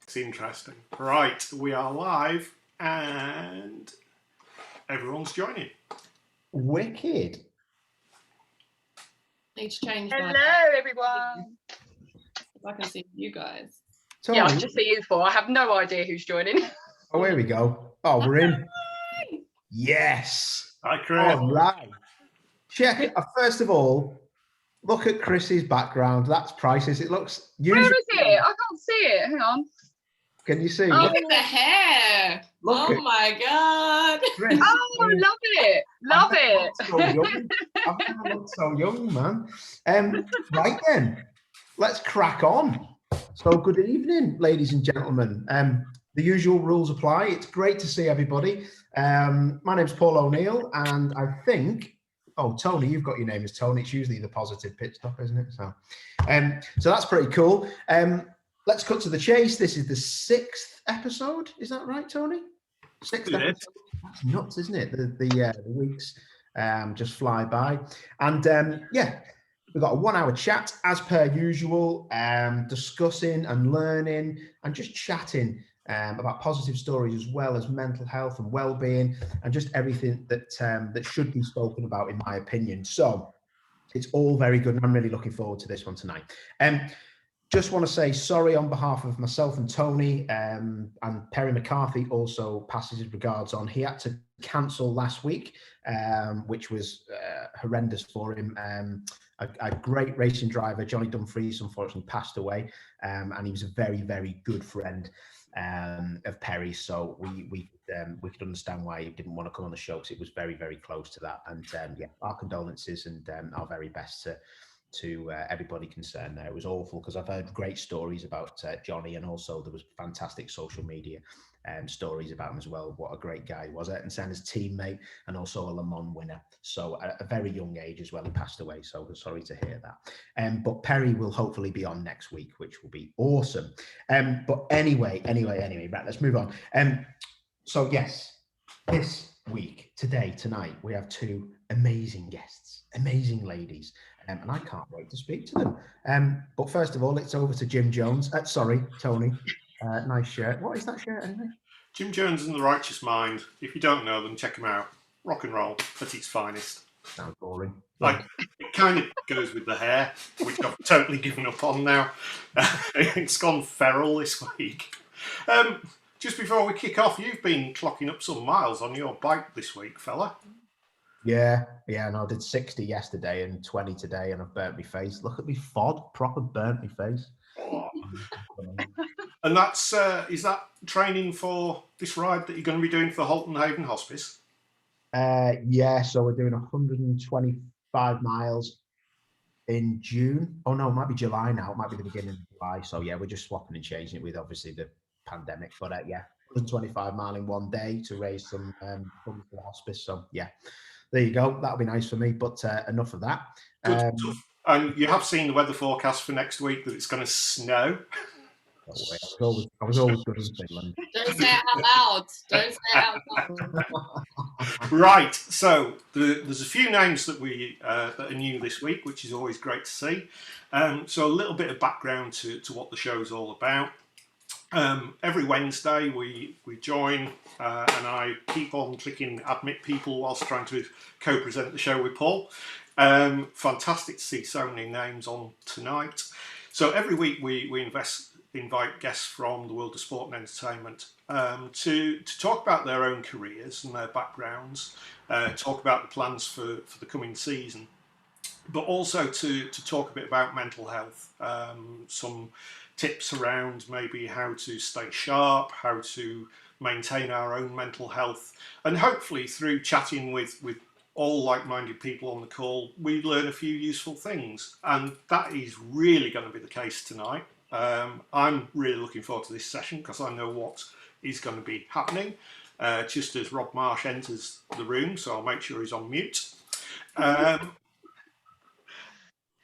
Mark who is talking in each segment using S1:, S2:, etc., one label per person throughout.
S1: It's interesting. Right, we are live and everyone's joining.
S2: Wicked.
S3: Need to change.
S4: Hello, everyone.
S3: If I can see you guys.
S2: Tony.
S4: Yeah, I just see you four. I have no idea who's joining.
S2: Oh, here we go. Oh, we're in. Yes.
S1: Hi, Chris.
S2: All right. Check it. First of all, look at Chris's background. That's priceless. It looks usually.
S4: Where is it? I can't see it. Hang on.
S2: Can you see?
S4: Oh,
S3: Look at the hair.
S2: Look
S3: oh my God.
S2: Chris,
S4: Oh, love it. Love it.
S2: So young. I've never looked so young, man. Right then, let's crack on. So, good evening, ladies and gentlemen. The usual rules apply. It's great to see everybody. My name's Paul O'Neill, and I think, oh, Tony, you've got your name as Tony. It's usually the positive pit stop, isn't it? So that's pretty cool. Let's cut to the chase. This is the 6th episode. Is that right, Tony? 6th episode. That's nuts, isn't it? The weeks just fly by. And yeah, we've got a 1-hour chat as per usual, discussing and learning and just chatting about positive stories as well as mental health and well-being and just everything that that should be spoken about, in my opinion. So it's all very good, and I'm really looking forward to this one tonight. Just want to say sorry on behalf of myself and Tony, and Perry McCarthy also passes his regards on. He had to cancel last week, which was horrendous for him. A great racing driver, Johnny Dumfries, unfortunately passed away, and he was a very, very good friend of Perry. So we could understand why he didn't want to come on the show, because it was very, very close to that. And yeah, our condolences and our very best to everybody concerned there. It was awful, because I've heard great stories about Johnny, and also there was fantastic social media stories about him as well. What a great guy he was. Ayrton Senna's teammate and also a Le Mans winner. So at a very young age as well, he passed away. So we're sorry to hear that. But Perry will hopefully be on next week, which will be awesome. But anyway, right, let's move on. So yes, this week, tonight, we have 2 amazing guests, amazing ladies. And I can't wait to speak to them. But first of all, it's over to Jim Jones. Sorry, Tony. Nice shirt. What is that shirt anyway?
S1: Jim Jones and the Righteous Mind. If you don't know them, check them out. Rock and roll at its finest.
S2: Sounds boring.
S1: Like, it kind of goes with the hair, which I've totally given up on now. It's gone feral this week. Just before we kick off, you've been clocking up some miles on your bike this week, fella.
S2: Yeah, no, I did 60 yesterday and 20 today, and I've burnt my face. Look at me FOD, proper burnt my face.
S1: Oh. And that's, is that training for this ride that you're going to be doing for Halton Haven Hospice?
S2: Yeah, so we're doing 125 miles in June. Oh no, it might be July now. It might be the beginning of July. So yeah, we're just swapping and changing it with obviously the pandemic. But yeah, 125 mile in one day to raise some funds for the hospice. So yeah. There you go. That'll be nice for me, but enough of that.
S1: Good stuff. And you have seen the weather forecast for next week that it's going to snow.
S2: I was always good in Finland.
S3: Don't say it out loud. Don't say it out loud.
S1: Right. So there's a few names that that are new this week, which is always great to see. So a little bit of background to what the show's all about. Every Wednesday we join and I keep on clicking admit people whilst trying to co-present the show with Paul. Fantastic to see so many names on tonight. So every week we invite guests from the world of sport and entertainment to talk about their own careers and their backgrounds, talk about the plans for the coming season, but also to talk a bit about mental health, some tips around maybe how to stay sharp, how to maintain our own mental health, and hopefully through chatting with all like-minded people on the call, we learn a few useful things, and that is really going to be the case tonight. I'm really looking forward to this session because I know what is going to be happening just as Rob Marsh enters the room, so I'll make sure he's on mute.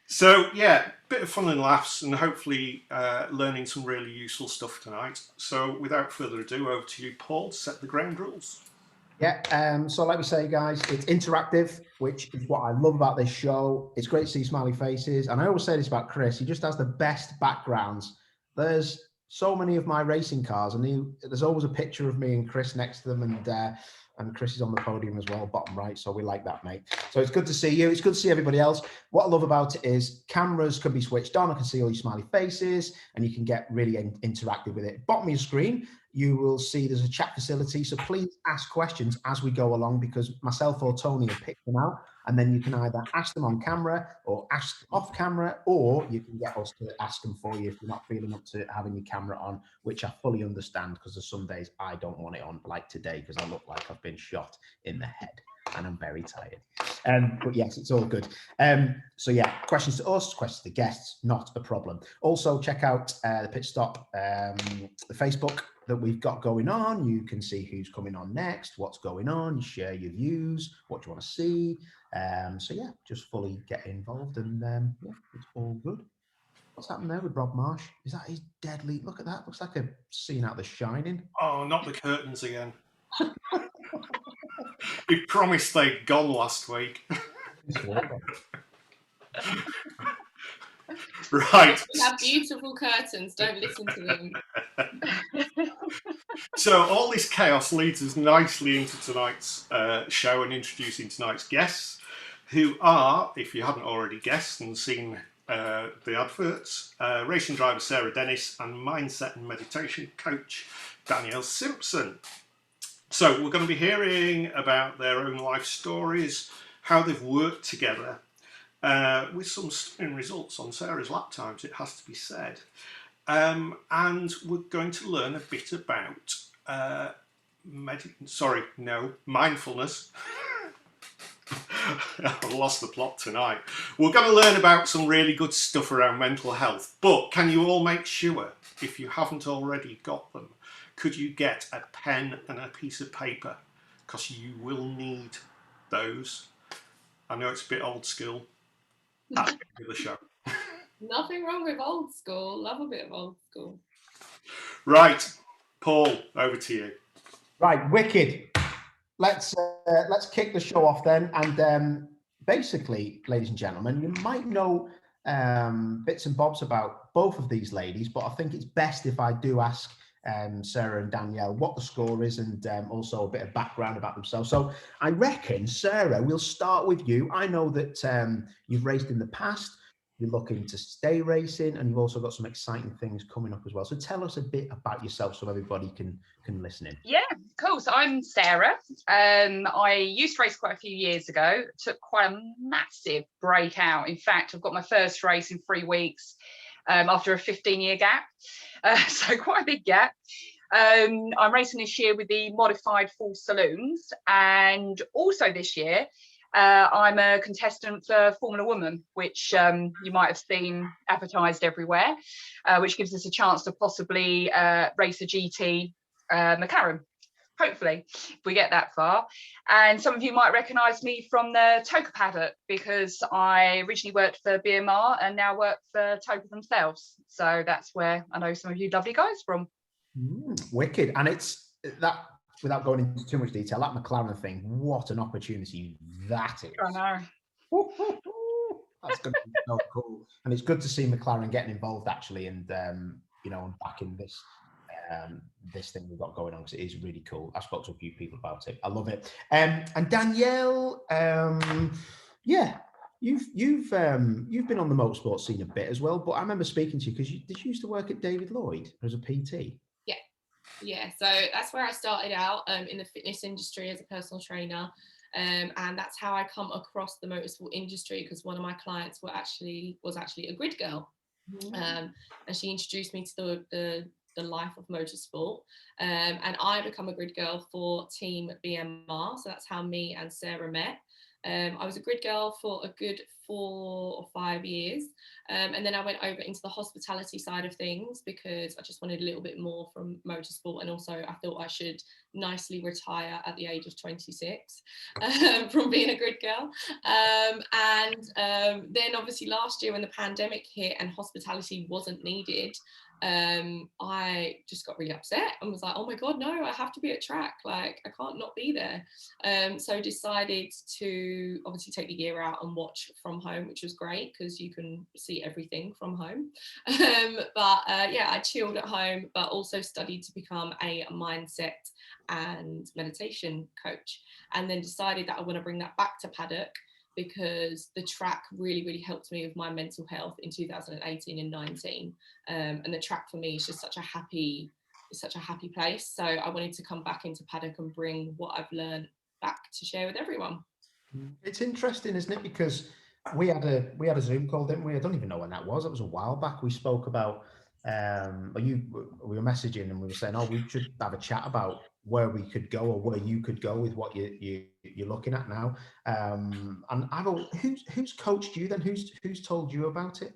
S1: So yeah, bit of fun and laughs, and hopefully learning some really useful stuff tonight. So without further ado, over to you, Paul, to set the ground rules.
S2: Yeah, so like we say, guys, it's interactive, which is what I love about this show. It's great to see smiley faces, and I always say this about Chris, he just has the best backgrounds. There's so many of my racing cars, and there's always a picture of me and Chris next to them, and Chris is on the podium as well, bottom right. So we like that, mate. So it's good to see you. It's good to see everybody else. What I love about it is cameras can be switched on. I can see all your smiley faces, and you can get really interactive with it. Bottom of your screen, you will see there's a chat facility. So please ask questions as we go along, because myself or Tony will pick them out, and then you can either ask them on camera or ask off camera, or you can get us to ask them for you if you're not feeling up to having your camera on, which I fully understand, because there's some days I don't want it on, like today, because I look like I've been shot in the head and I'm very tired. But yes, it's all good. So yeah, questions to us, questions to guests, not a problem. Also check out the pit stop, the Facebook that we've got going on. You can see who's coming on next, what's going on, share your views, what do you want to see. So yeah, just fully get involved, and yeah, it's all good. What's happened there with Rob Marsh? Is that his deadly? Look at that. Looks like a scene out The Shining.
S1: Oh, not the curtains again. He promised they'd gone last week. Right.
S3: We have beautiful curtains. Don't listen to them.
S1: So all this chaos leads us nicely into tonight's show and introducing tonight's guests, who are, if you haven't already guessed and seen the adverts, racing driver Sarah Dennis and mindset and meditation coach Danielle Simpson. So we're going to be hearing about their own life stories, how they've worked together, with some stunning results on Sarah's lap times, it has to be said. And we're going to learn a bit about mindfulness. I've lost the plot tonight. We're going to learn about some really good stuff around mental health. But can you all make sure, if you haven't already got them, could you get a pen and a piece of paper? Because you will need those. I know it's a bit old school. That's going to be the show.
S3: Nothing wrong with old school. Love a bit of old school.
S1: Right, Paul, over to you.
S2: Right, wicked. Let's kick the show off then, and basically, ladies and gentlemen, you might know bits and bobs about both of these ladies, but I think it's best if I do ask Sarah and Danielle what the score is, and also a bit of background about themselves. So I reckon, Sarah, we'll start with you. I know that you've raced in the past, you're looking to stay racing, and you've also got some exciting things coming up as well. So tell us a bit about yourself so everybody can listen in.
S4: Yeah, cool. So I'm Sarah. I used to race quite a few years ago. Took quite a massive break out. In fact, I've got my first race in 3 weeks after a 15-year gap. So quite a big gap. I'm racing this year with the modified full saloons, and also this year I'm a contestant for Formula Woman, which you might have seen advertised everywhere, which gives us a chance to possibly race a GT McLaren, hopefully, if we get that far. And some of you might recognise me from the Toka paddock, because I originally worked for BMR and now work for Toka themselves. So that's where I know some of you lovely guys from.
S2: Wicked. And it's that, without going into too much detail, that McLaren thing, what an opportunity that is.
S4: I know.
S2: That's going to be so cool. And it's good to see McLaren getting involved, actually, and backing this this thing we've got going on, because it is really cool. I spoke to a few people about it. I love it. And Danielle, yeah, you've been on the motorsport scene a bit as well, but I remember speaking to you because did you used to work at David Lloyd as a PT?
S3: Yeah, so that's where I started out in the fitness industry as a personal trainer, and that's how I come across the motorsport industry, because one of my clients was actually a grid girl, and she introduced me to the life of motorsport, and I become a grid girl for Team BMR, so that's how me and Sarah met. I was a grid girl for a good 4 or 5 years, and then I went over into the hospitality side of things because I just wanted a little bit more from motorsport, and also I thought I should nicely retire at the age of 26 from being a grid girl. And then obviously last year when the pandemic hit and hospitality wasn't needed, I just got really upset and was like, oh my God, no, I have to be at track. Like, I can't not be there. So decided to obviously take the year out and watch from home, which was great because you can see everything from home. Yeah, I chilled at home, but also studied to become a mindset and meditation coach, and then decided that I want to bring that back to paddock, because the track really helped me with my mental health in 2018 and 19. And the track for me is just such a happy place. So I wanted to come back into paddock and bring what I've learned back to share with everyone.
S2: It's interesting, isn't it? Because we had a Zoom call, didn't we? I don't even know when that was. It was a while back. We spoke about we were messaging and we were saying, oh, we should have a chat about where we could go, or where you could go with what you're looking at now. And who's coached you then? Who's told you about it?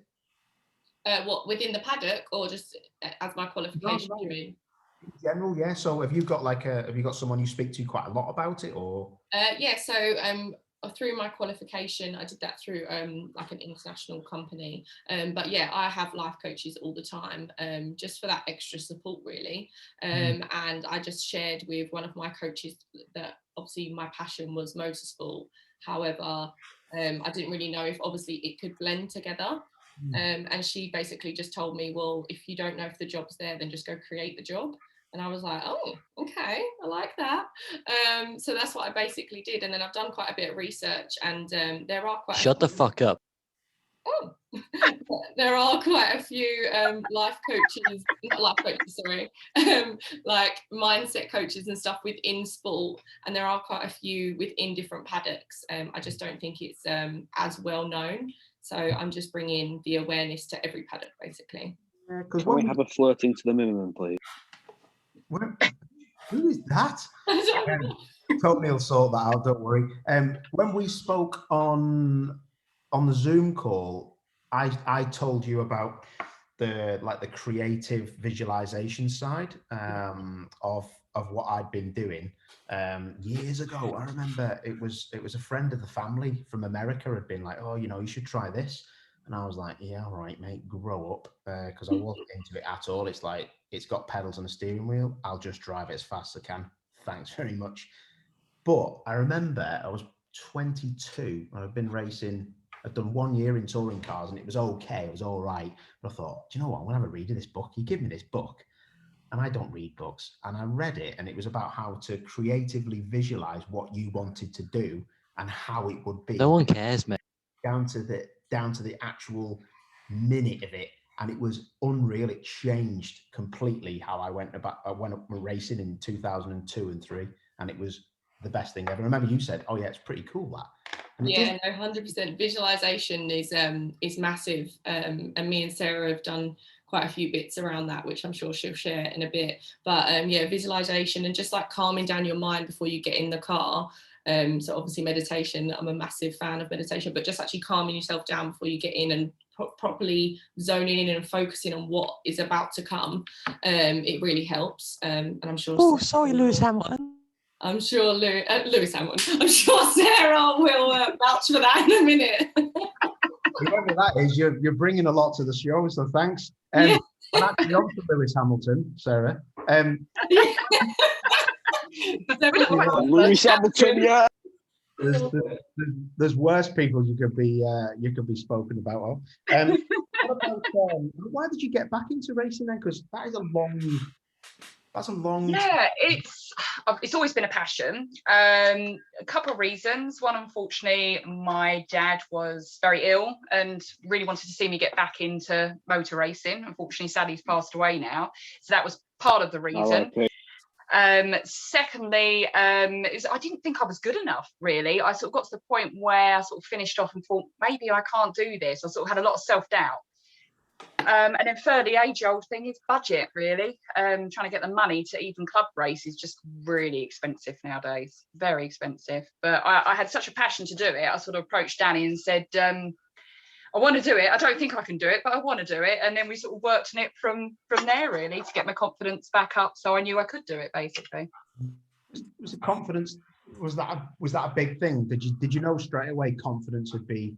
S3: What, within the paddock, or just as my qualification?
S2: No.
S3: You mean?
S2: In general, yeah. So have you got someone you speak to quite a lot about it, or?
S3: Yeah. So through my qualification, I did that through like an international company. But yeah, I have life coaches all the time, just for that extra support, really. And I just shared with one of my coaches that obviously my passion was motorsport. However, I didn't really know if obviously it could blend together. And she basically just told me, well, if you don't know if the job's there, then just go create the job. And I was like, oh, okay, I like that. So that's what I basically did. And then I've done quite a bit of research, and there are quite
S5: Shut the fuck up.
S3: Oh, there are quite a few life coaches, not life coaches, sorry, like mindset coaches and stuff within sport. And there are quite a few within different paddocks. I just don't think it's as well known. So I'm just bringing the awareness to every paddock, basically.
S2: Can
S6: we have a flirting to the minimum, please?
S2: Who is that? Tony will sort that out, don't worry. When we spoke on the Zoom call, I told you about the creative visualization side of what I'd been doing years ago. I remember it was a friend of the family from America had been like, oh, you should try this. And I was like, yeah, all right, mate, grow up, because I wasn't into it at all. It's like, it's got pedals and a steering wheel. I'll just drive it as fast as I can. Thanks very much. But I remember I was 22 and I'd been racing. I'd done 1 year in touring cars and it was okay. It was all right. But I thought, do you know what? I'm going to have a read of this book. You give me this book. And I don't read books. And I read it, and it was about how to creatively visualize what you wanted to do and how it would be.
S5: No one cares, mate.
S2: Down to the actual minute of it, and it was unreal. It changed completely how I went up racing in 2002 and 3, and it was the best thing ever. I remember you said, "Oh yeah, it's pretty cool that." And
S3: yeah, no, 100%. Visualization is massive, and me and Sarah have done quite a few bits around that, which I'm sure she'll share in a bit. But yeah, visualization and just like calming down your mind before you get in the car. So obviously meditation, I'm a massive fan of meditation, but just actually calming yourself down before you get in and properly zoning in and focusing on what is about to come. It really helps. And I'm sure.
S5: Oh, sorry, Lewis Hamilton.
S3: I'm sure Lewis Hamilton. I'm sure Sarah will vouch for that in a minute.
S2: Whoever that is, you're bringing a lot to the show, so thanks.
S3: Yeah.
S2: I'm actually on to Lewis Hamilton, Sarah.
S6: Lewis Hamilton, yeah.
S2: There's worse people you could be spoken about of. What about, why did you get back into racing then? Because that's a long.
S4: Yeah, it's always been a passion. A couple of reasons. One, unfortunately, my dad was very ill and really wanted to see me get back into motor racing. Unfortunately, sadly, he's passed away now, so that was part of the reason. Secondly, I didn't think I was good enough, really. I sort of got to the point where I sort of finished off and thought, maybe I can't do this. I sort of had a lot of self-doubt. And then thirdly, age-old thing is budget, really. Trying to get the money to even club race is just really expensive nowadays, very expensive. But I had such a passion to do it. I sort of approached Danny and said, I want to do it. I don't think I can do it, but I want to do it. And then we sort of worked on it from there, really, to get my confidence back up. So I knew I could do it, basically.
S2: Was the confidence, was that a big thing? Did you know straight away confidence would be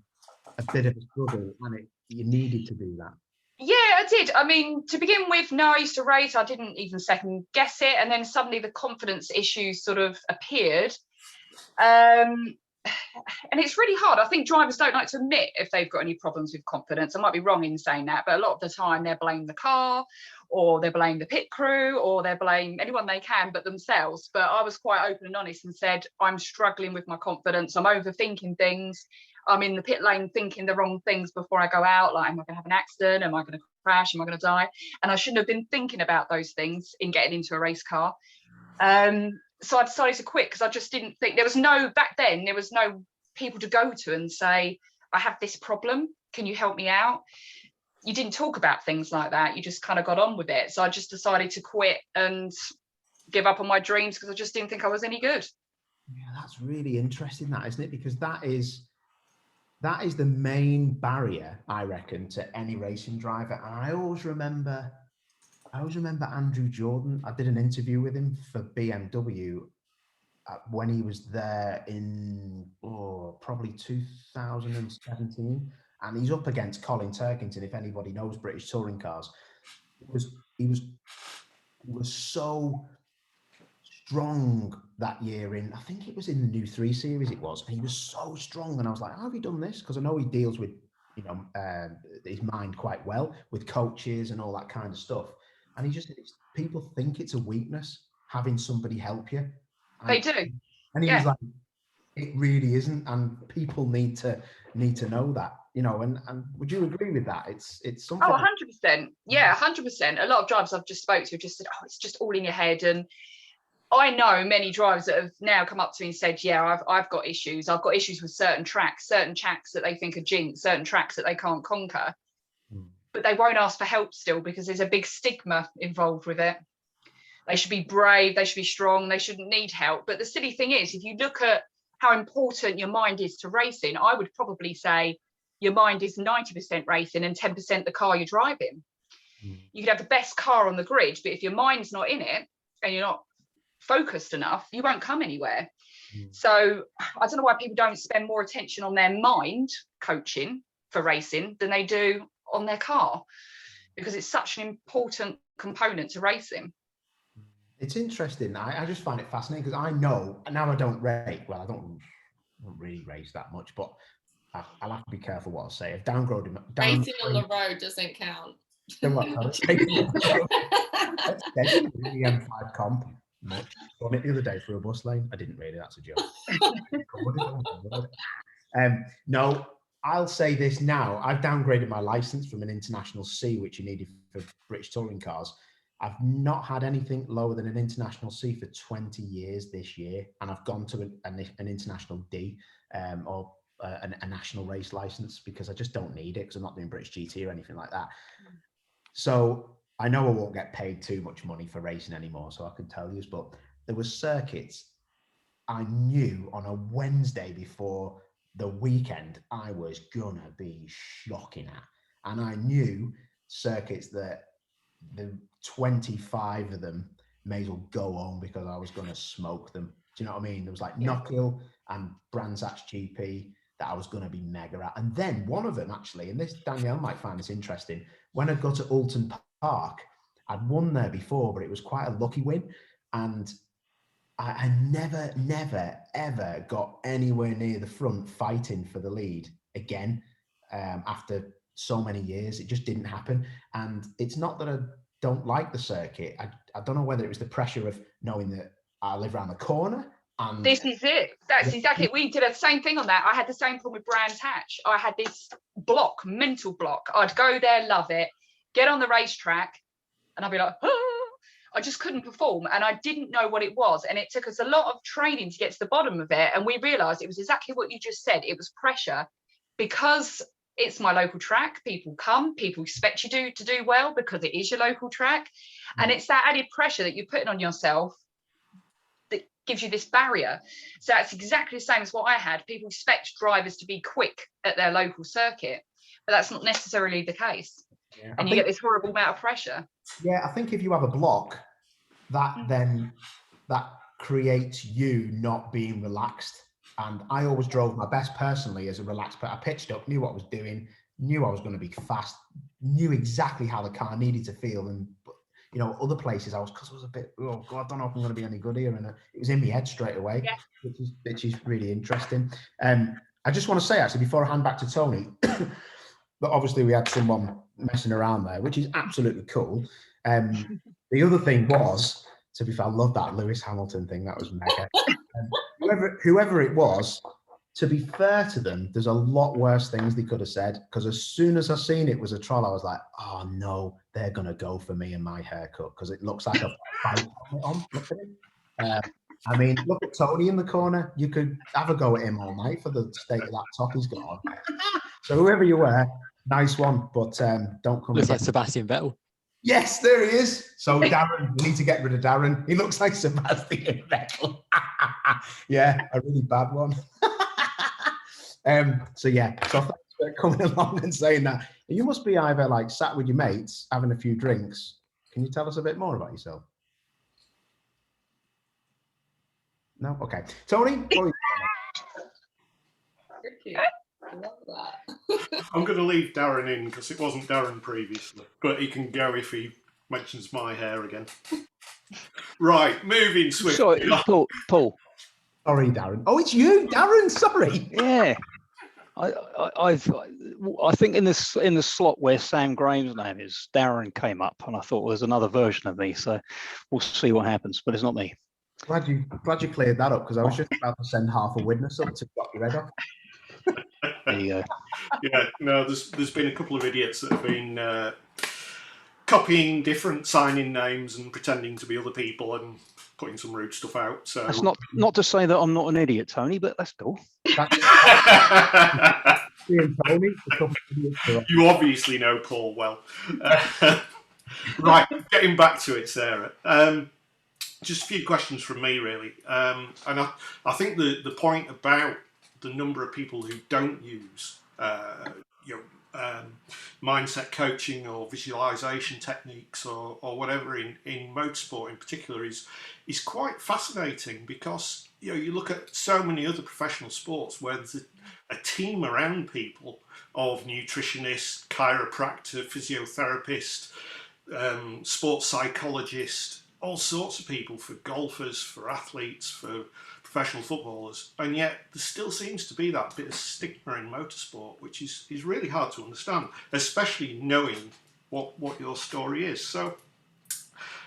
S2: a bit of a struggle and you needed to do that?
S4: Yeah, I did. I mean, to begin with, no, I used to race. I didn't even second guess it. And then suddenly the confidence issues sort of appeared. And it's really hard. I think drivers don't like to admit if they've got any problems with confidence. I might be wrong in saying that, but a lot of the time they blame the car, or they blame the pit crew, or they blame anyone they can but themselves. But I was quite open and honest and said, I'm struggling with my confidence. I'm overthinking things. I'm in the pit lane thinking the wrong things before I go out. Like, am I going to have an accident? Am I going to crash? Am I going to die? And I shouldn't have been thinking about those things in getting into a race car. So I decided to quit because I just didn't think back then there was no people to go to and say, I have this problem, can you help me out? You didn't talk about things like that. You just kind of got on with it. So I just decided to quit and give up on my dreams because I just didn't think I was any good.
S2: Yeah, that's really interesting, that, isn't it? Because that is the main barrier, I reckon, to any racing driver. And I always remember Andrew Jordan. I did an interview with him for BMW when he was there in probably 2017, and he's up against Colin Turkington. If anybody knows British touring cars, he was so strong that year in, I think it was in the new 3 Series it was, and he was so strong, and I was like, how have you done this? Because I know he deals with his mind quite well with coaches and all that kind of stuff, and he just, people think it's a weakness having somebody help you.
S4: They do.
S2: And he was like, it really isn't, and people need to know that, and would you agree with that? It's something.
S4: Oh, 100%. Yeah, 100%. A lot of drivers I've just spoke to have just said, oh, it's just all in your head. And I know many drivers that have now come up to me and said, yeah, I've got issues. I've got issues with certain tracks that they think are jinx, certain tracks that they can't conquer. But they won't ask for help still because there's a big stigma involved with it. They should be brave, they should be strong, they shouldn't need help. But the silly thing is, if you look at how important your mind is to racing, I would probably say your mind is 90% racing and 10% the car you're driving. You could have the best car on the grid, but if your mind's not in it and you're not focused enough, you won't come anywhere. So I don't know why people don't spend more attention on their mind coaching for racing than they do on their car, because it's such an important component to racing.
S2: It's interesting. I just find it fascinating because I know, now I don't race, well, I don't really race that much, but I'll have to be careful what I say. I've downgraded.
S3: Racing on the road doesn't count.
S2: Then what? Racing on the road. That's definitely the M5 comp. Much. Done it the other day through a bus lane. I didn't really. That's a joke. No, I'll say this now. I've downgraded my license from an International C, which you needed for British touring cars. I've not had anything lower than an International C for 20 years this year, and I've gone to an International D or a national race license because I just don't need it because I'm not doing British GT or anything like that. So I know I won't get paid too much money for racing anymore, so I can tell you, but there were circuits I knew on a Wednesday before the weekend I was gonna be shocking at, and I knew circuits that the 25 of them may as well go on because I was going to smoke them. Do you know what I mean? There was like Knockhill and Brands Hatch GP that I was going to be mega at. And then one of them actually, and this Danielle might find this interesting, when I got to Alton Park, I'd won there before, but it was quite a lucky win. And I never, ever got anywhere near the front fighting for the lead again after so many years. It just didn't happen. And it's not that I don't like the circuit. I don't know whether it was the pressure of knowing that I live around the corner. And
S4: this is it. That's exactly it. We did the same thing on that. I had the same problem with Brands Hatch. I had this mental block. I'd go there, love it, get on the racetrack, and I'd be like, ah! I just couldn't perform, and I didn't know what it was. And it took us a lot of training to get to the bottom of it. And we realized it was exactly what you just said. It was pressure, because it's my local track. People come, people expect you to do well because it is your local track. And it's that added pressure that you're putting on yourself that gives you this barrier. So that's exactly the same as what I had. People expect drivers to be quick at their local circuit, but that's not necessarily the case. Yeah, and you get this horrible amount of pressure.
S2: Yeah, I think if you have a block, then that creates you not being relaxed. And I always drove my best personally as a relaxed, but I pitched up, knew what I was doing, knew I was going to be fast, knew exactly how the car needed to feel. And, you know, other places because I was a bit, oh God, I don't know if I'm going to be any good here. And it was in my head straight away,
S4: Yeah.
S2: which is really interesting. I just want to say, actually, before I hand back to Tony, but obviously we had someone messing around there, which is absolutely cool. The other thing was, to be fair, I love that Lewis Hamilton thing. That was mega. Whoever it was, to be fair to them, there's a lot worse things they could have said. Because as soon as I seen it was a troll, I was like, oh no, they're gonna go for me and my haircut because it looks like a fight on. Look at it. I mean, look at Tony in the corner. You could have a go at him all night for the state of that top he's got on. So whoever you were, nice one, but don't come.
S5: Looks like Sebastian Vettel.
S2: Yes, there he is. So Darren, we need to get rid of Darren. He looks like Sebastian Vettel. Yeah, a really bad one. So thanks for coming along and saying that. You must be either like sat with your mates having a few drinks. Can you tell us a bit more about yourself? No? Okay. Tony?
S3: Thank you. I love that.
S1: I'm going to leave Darren in because it wasn't Darren previously, but he can go if he mentions my hair again. Right, moving swiftly.
S6: Sorry, Paul.
S2: Sorry, Darren. Oh, it's you, Darren. Sorry.
S6: Yeah. I think in the slot where Sam Graham's name is, Darren came up, and I thought there's another version of me. So we'll see what happens, but it's not me.
S2: Glad you cleared that up because I was just about to send half a witness up to chop your head off.
S6: There you go.
S1: Yeah, no, there's been a couple of idiots that have been copying different sign-in names and pretending to be other people and putting some rude stuff out. So
S6: That's not to say that I'm not an idiot, Tony, but that's cool.
S1: You obviously know Paul well. Right, getting back to it, Sarah. Just a few questions from me, really. And I think the point about the number of people who don't use mindset coaching or visualization techniques or whatever in motorsport in particular is quite fascinating, because you look at so many other professional sports where there's a team around people of nutritionists, chiropractor, physiotherapist, sports psychologist, all sorts of people, for golfers, for athletes, for professional footballers, and yet there still seems to be that bit of stigma in motorsport, which is really hard to understand, especially knowing what your story is. So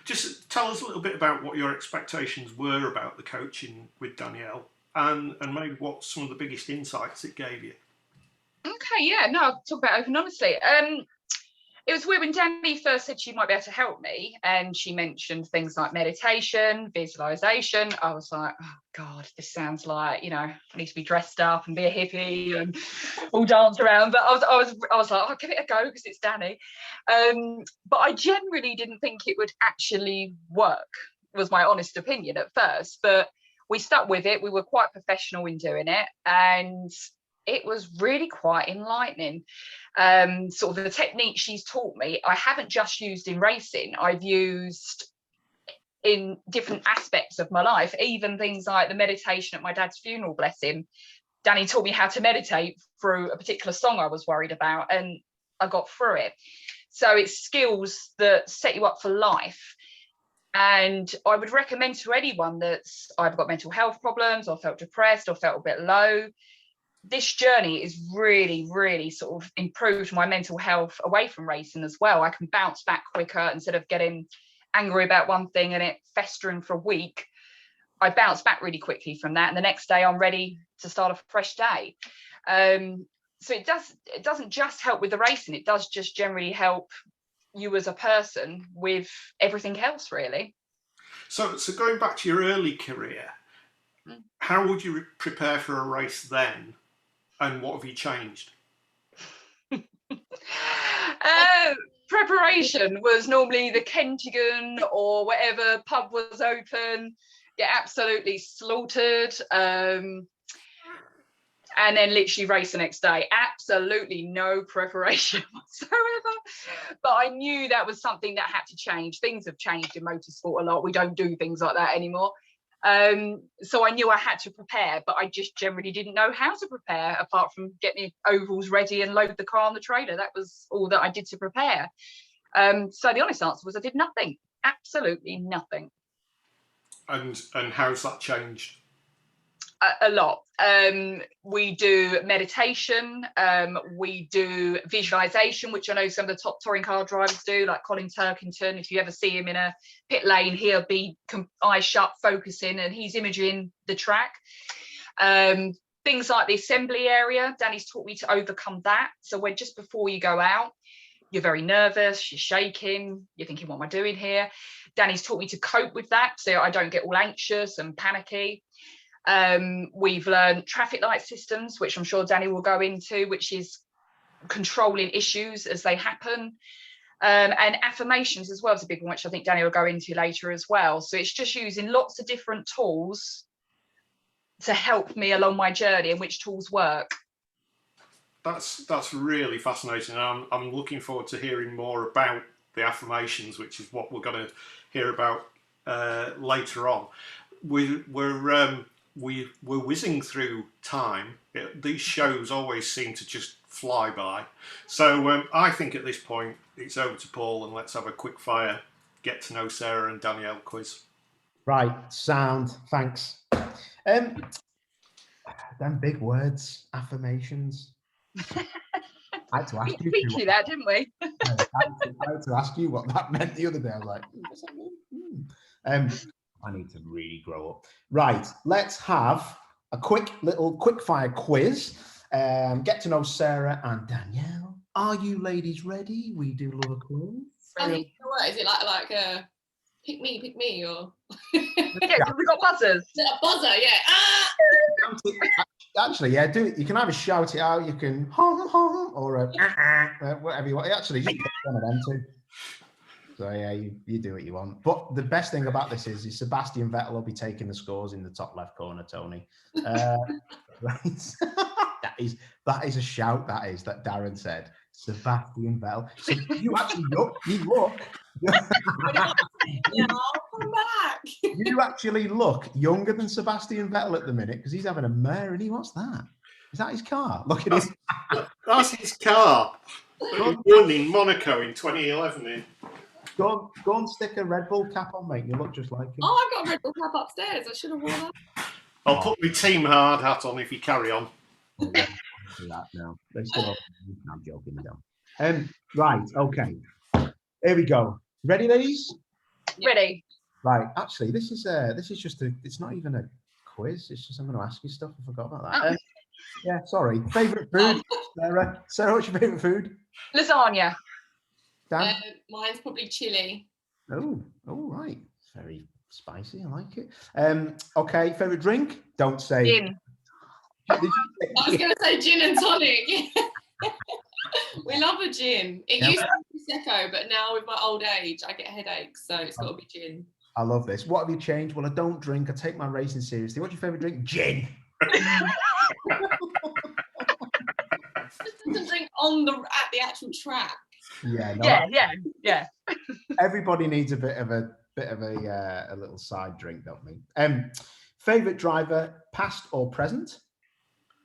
S1: just tell us a little bit about what your expectations were about the coaching with Danielle, and maybe what some of the biggest insights it gave you.
S4: Okay, yeah, no, I'll talk about it open honestly. It was weird when Danny first said she might be able to help me, and she mentioned things like meditation, visualization. I was like, oh God, this sounds like, I need to be dressed up and be a hippie and all dance around. But I was like, I'll give it a go because it's Danny. But I generally didn't think it would actually work, was my honest opinion at first. But we stuck with it. We were quite professional in doing it, and it was really quite enlightening. Sort of the technique she's taught me, I haven't just used in racing, I've used in different aspects of my life, even things like the meditation at my dad's funeral, bless him. Danny taught me how to meditate through a particular song I was worried about, and I got through it. So it's skills that set you up for life. And I would recommend to anyone that's either got mental health problems or felt depressed or felt a bit low, this journey is really, really sort of improved my mental health away from racing as well. I can bounce back quicker instead of getting angry about one thing and it festering for a week. I bounce back really quickly from that, and the next day I'm ready to start a fresh day. So it doesn't just help with the racing, it does just generally help you as a person with everything else, really. So
S1: going back to your early career, how would you prepare for a race then? And what have you changed?
S4: Preparation was normally the Kentigan or whatever pub was open, get absolutely slaughtered, and then literally race the next day. Absolutely no preparation whatsoever. But I knew that was something that had to change. Things have changed in motorsport a lot. We don't do things like that anymore. So I knew I had to prepare, but I just generally didn't know how to prepare apart from getting the ovals ready and load the car on the trailer. That was all that I did to prepare. So the honest answer was I did nothing, absolutely nothing.
S1: And how's that changed?
S4: A lot. We do meditation, we do visualization, which I know some of the top touring car drivers do, like Colin Turkington. If you ever see him in a pit lane, he'll be eyes shut, focusing, and he's imaging the track. Things like the assembly area, Danny's taught me to overcome that. So when just before you go out, you're very nervous, you're shaking, you're thinking, what am I doing here? Danny's taught me to cope with that so I don't get all anxious and panicky. We've learned traffic light systems, which I'm sure Danny will go into, which is controlling issues as they happen. And affirmations as well is a big one, which I think Danny will go into later as well. So it's just using lots of different tools to help me along my journey and which tools work.
S1: That's really fascinating. I'm looking forward to hearing more about the affirmations, which is what we're going to hear about later on. We're whizzing through time. These shows always seem to just fly by. So I think at this point it's over to Paul, and let's have a quick fire get to know Sarah and Danielle quiz.
S2: Right, sound. Thanks. Them big words, affirmations. I had to ask you.
S4: We teach that, didn't we?
S2: I had to ask you what that meant the other day. I was like, what does that mean? I need to really grow up. Right, let's have a quick fire quiz. Get to know Sarah and Danielle. Are you ladies ready? We do love a quiz.
S3: Oh, you know what? Is it like a pick me, or
S4: Yeah, we've got buzzers.
S3: is it a buzzer? Yeah. Ah!
S2: Actually, yeah, do it. You can either shout it out, you can hum hum, or whatever you want. Actually, just pick one of them two. So yeah, you do what you want. But the best thing about this is Sebastian Vettel will be taking the scores in the top left corner, Tony. Right. that is a shout. That Darren said. Sebastian Vettel. So you actually look.
S3: Yeah, I'll come back.
S2: You actually look younger than Sebastian Vettel at the minute because he's having a mare, and he what's that? Is that his car? Look at his.
S1: That's his car. He won in Monaco in 2011.
S2: Go and stick a Red Bull cap on, mate. You look just like him.
S3: Oh, I've got a Red Bull cap upstairs. I should have worn that.
S1: I'll put my Team Hard hat on if you carry on.
S2: Do that now. They still I'm joking, though. Right, okay. Here we go. Ready, ladies?
S4: Ready.
S2: Right. Actually, this is just it's not even a quiz. It's just I'm going to ask you stuff. I forgot about that. Yeah, sorry. Favorite food, Sarah? Sarah, what's your favorite food?
S4: Lasagna.
S2: Dan?
S3: Mine's probably chili.
S2: Oh, right. Very spicy. I like it. Okay. Favorite drink? Don't say.
S4: Gin.
S3: I was going to say gin and tonic. We love a gin. It used to be Prosecco, but now with my old age, I get headaches, so it's got to be gin.
S2: I love this. What have you changed? Well, I don't drink. I take my racing seriously. What's your favorite drink? Gin.
S3: Just doesn't drink at the actual track.
S2: Yeah. No,
S4: Yeah.
S2: Everybody needs a bit of a little side drink, don't we? Favorite driver, past or present?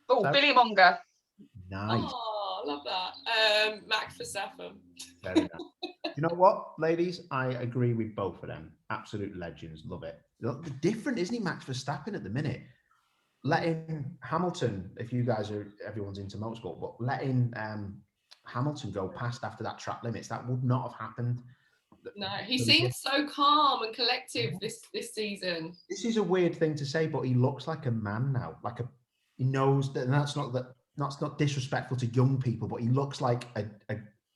S4: Oh,
S2: So-
S4: Billy Monger.
S2: Nice.
S3: Oh, I love that. Max Verstappen.
S2: Very nice. You know what, ladies? I agree with both of them. Absolute legends. Love it. Look, different, isn't he, Max Verstappen at the minute? Letting Hamilton, if you guys everyone's into motorsport, but letting Hamilton go past after that track limits, that would not have happened.
S3: No, he seems so calm and collective this season.
S2: This is a weird thing to say, but he looks like a man now. He knows that, and that's not disrespectful to young people, but he looks like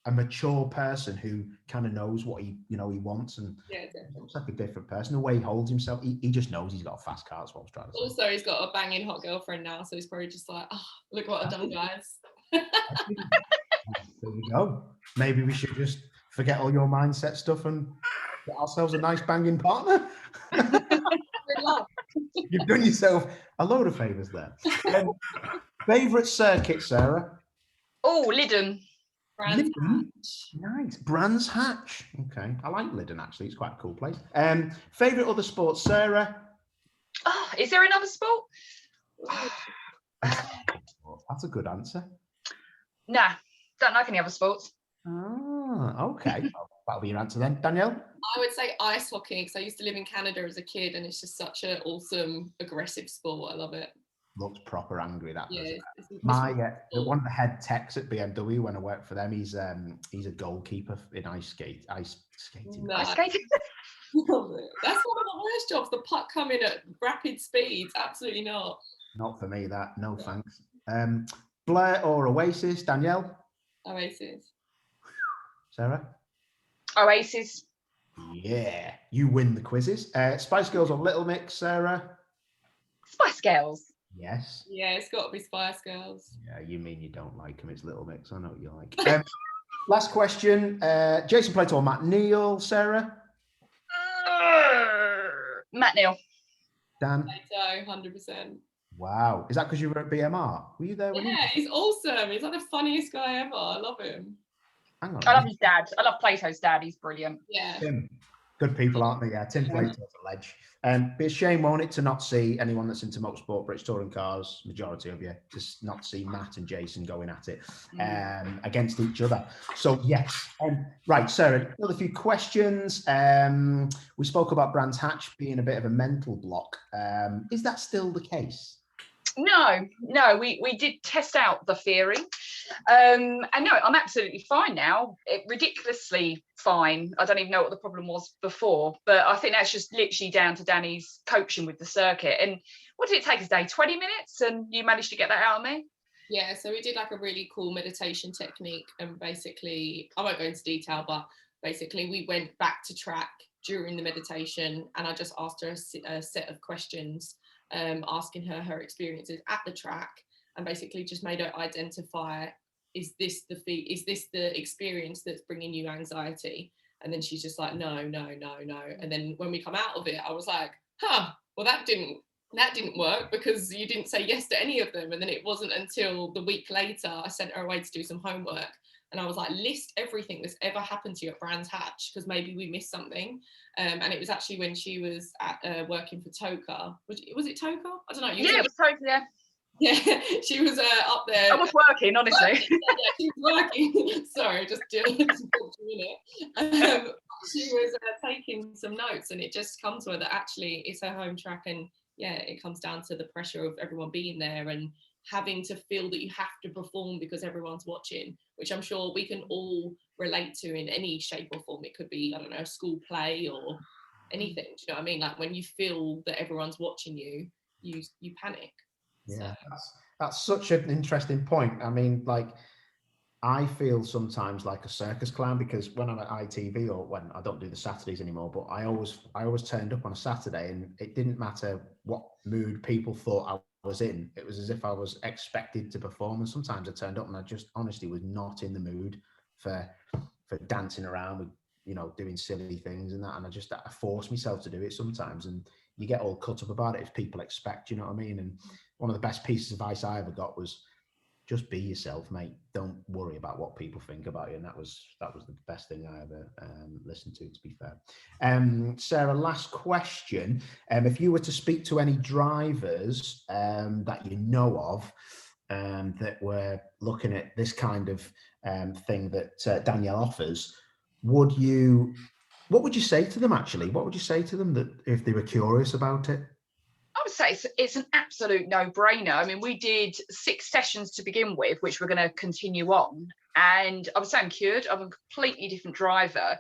S2: a mature person who kind of knows what he wants, and
S3: Yeah, definitely.
S2: looks like a different person. The way he holds himself, he just knows he's got a fast car. That's what I was trying to say.
S3: Also, he's got a banging hot girlfriend now, so he's probably just like, oh, look what I've done, guys.
S2: There we go. Maybe we should just forget all your mindset stuff and get ourselves a nice banging partner.
S3: Good luck.
S2: You've done yourself a load of favours there. Favourite circuit, Sarah?
S4: Oh, Lyddon.
S3: Brands
S2: Lyddon?
S3: Hatch.
S2: Nice. Brands Hatch. Okay. I like Lyddon, actually. It's quite a cool place. Favourite other sports, Sarah?
S4: Oh, is there another sport?
S2: That's a good answer.
S4: Nah, don't like any other sports.
S2: Ah, okay. Well, that'll be your answer then. Danielle?
S3: I would say ice hockey because I used to live in Canada as a kid, and it's just such an awesome, aggressive sport. I love it.
S2: Looks proper angry, that
S3: Yeah,
S2: does.
S3: it's
S2: My one of the head techs at BMW when I worked for them, he's a goalkeeper in ice skating.
S3: No.
S4: Ice skating.
S3: That's one of the worst jobs. The puck coming at rapid speeds. Absolutely not.
S2: Not for me, that. No thanks. Blair or Oasis? Danielle?
S3: Oasis.
S2: Sarah?
S4: Oasis.
S2: Yeah, you win the quizzes. Spice Girls or Little Mix? Sarah?
S4: Spice Girls.
S2: Yes.
S3: Yeah, it's got to be Spice Girls.
S2: Yeah, you mean you don't like them? It's Little Mix. I know what you like. Last question. Jason Plato or Matt Neal? Sarah?
S4: Matt Neal.
S2: Dan?
S3: Plato, 100%.
S2: Wow. Is that because you were at BMR? Were you there when
S3: Yeah, he's awesome. He's like the funniest guy ever. I love him.
S2: Hang on.
S4: I love his dad. I love Plato's dad. He's brilliant.
S3: Yeah.
S2: Tim. Good people, aren't they? Yeah, Tim Plato's a ledge. Be a shame, won't it, to not see anyone that's into motorsport, British touring cars, majority of you, just not see Matt and Jason going at it against each other. So, yes. Right, Sarah, another few questions. We spoke about Brands Hatch being a bit of a mental block. Is that still the case?
S4: No, we did test out the theory. And no, I'm absolutely fine now. Ridiculously fine. I don't even know what the problem was before, but I think that's just literally down to Danny's coaching with the circuit. And what did it take us, Dave? 20 minutes? And you managed to get that out of me?
S3: Yeah, so we did like a really cool meditation technique, and basically, I won't go into detail, but basically we went back to track during the meditation, and I just asked her a set of questions, asking her experiences at the track, and basically just made her identify, is this the experience that's bringing you anxiety? And then she's just like, no. And then when we come out of it, I was like, well, that didn't work because you didn't say yes to any of them. And then it wasn't until the week later I sent her away to do some homework, and I was like, list everything that's ever happened to you at Brands Hatch, because maybe we missed something. And it was actually when she was at working for Toka. Was it Toka? I don't know.
S4: Yeah, it was Toka, yeah.
S3: Yeah, she was up there.
S4: I was working, honestly.
S3: Yeah, she was working. Sorry, just a minute. She was taking some notes, and it just comes to her that actually it's her home track, and yeah, it comes down to the pressure of everyone being there and having to feel that you have to perform because everyone's watching, which I'm sure we can all relate to in any shape or form. It could be, I don't know, a school play or anything. Do you know what I mean? Like when you feel that everyone's watching you, you panic.
S2: Yeah,
S3: So.
S2: that's such an interesting point. I mean, like, I feel sometimes like a circus clown because when I'm at ITV, or when I don't do the Saturdays anymore, but I always turned up on a Saturday, and it didn't matter what mood people thought I was in. It was as if I was expected to perform, and sometimes I turned up and I just honestly was not in the mood for dancing around with, you know, doing silly things and that, and I force myself to do it sometimes, and you get all cut up about it if people expect, you know what I mean? And one of the best pieces of advice I ever got was, just be yourself, mate. Don't worry about what people think about you. And that was the best thing I ever listened to be fair. Sarah, last question. If you were to speak to any drivers that you know of that were looking at this kind of thing that Danielle offers, what would you say to them actually? What would you say to them that if they were curious about it?
S4: I would say it's an absolute no-brainer. I mean, we did 6 sessions to begin with, which we're going to continue on. And I was saying cured. I'm a completely different driver.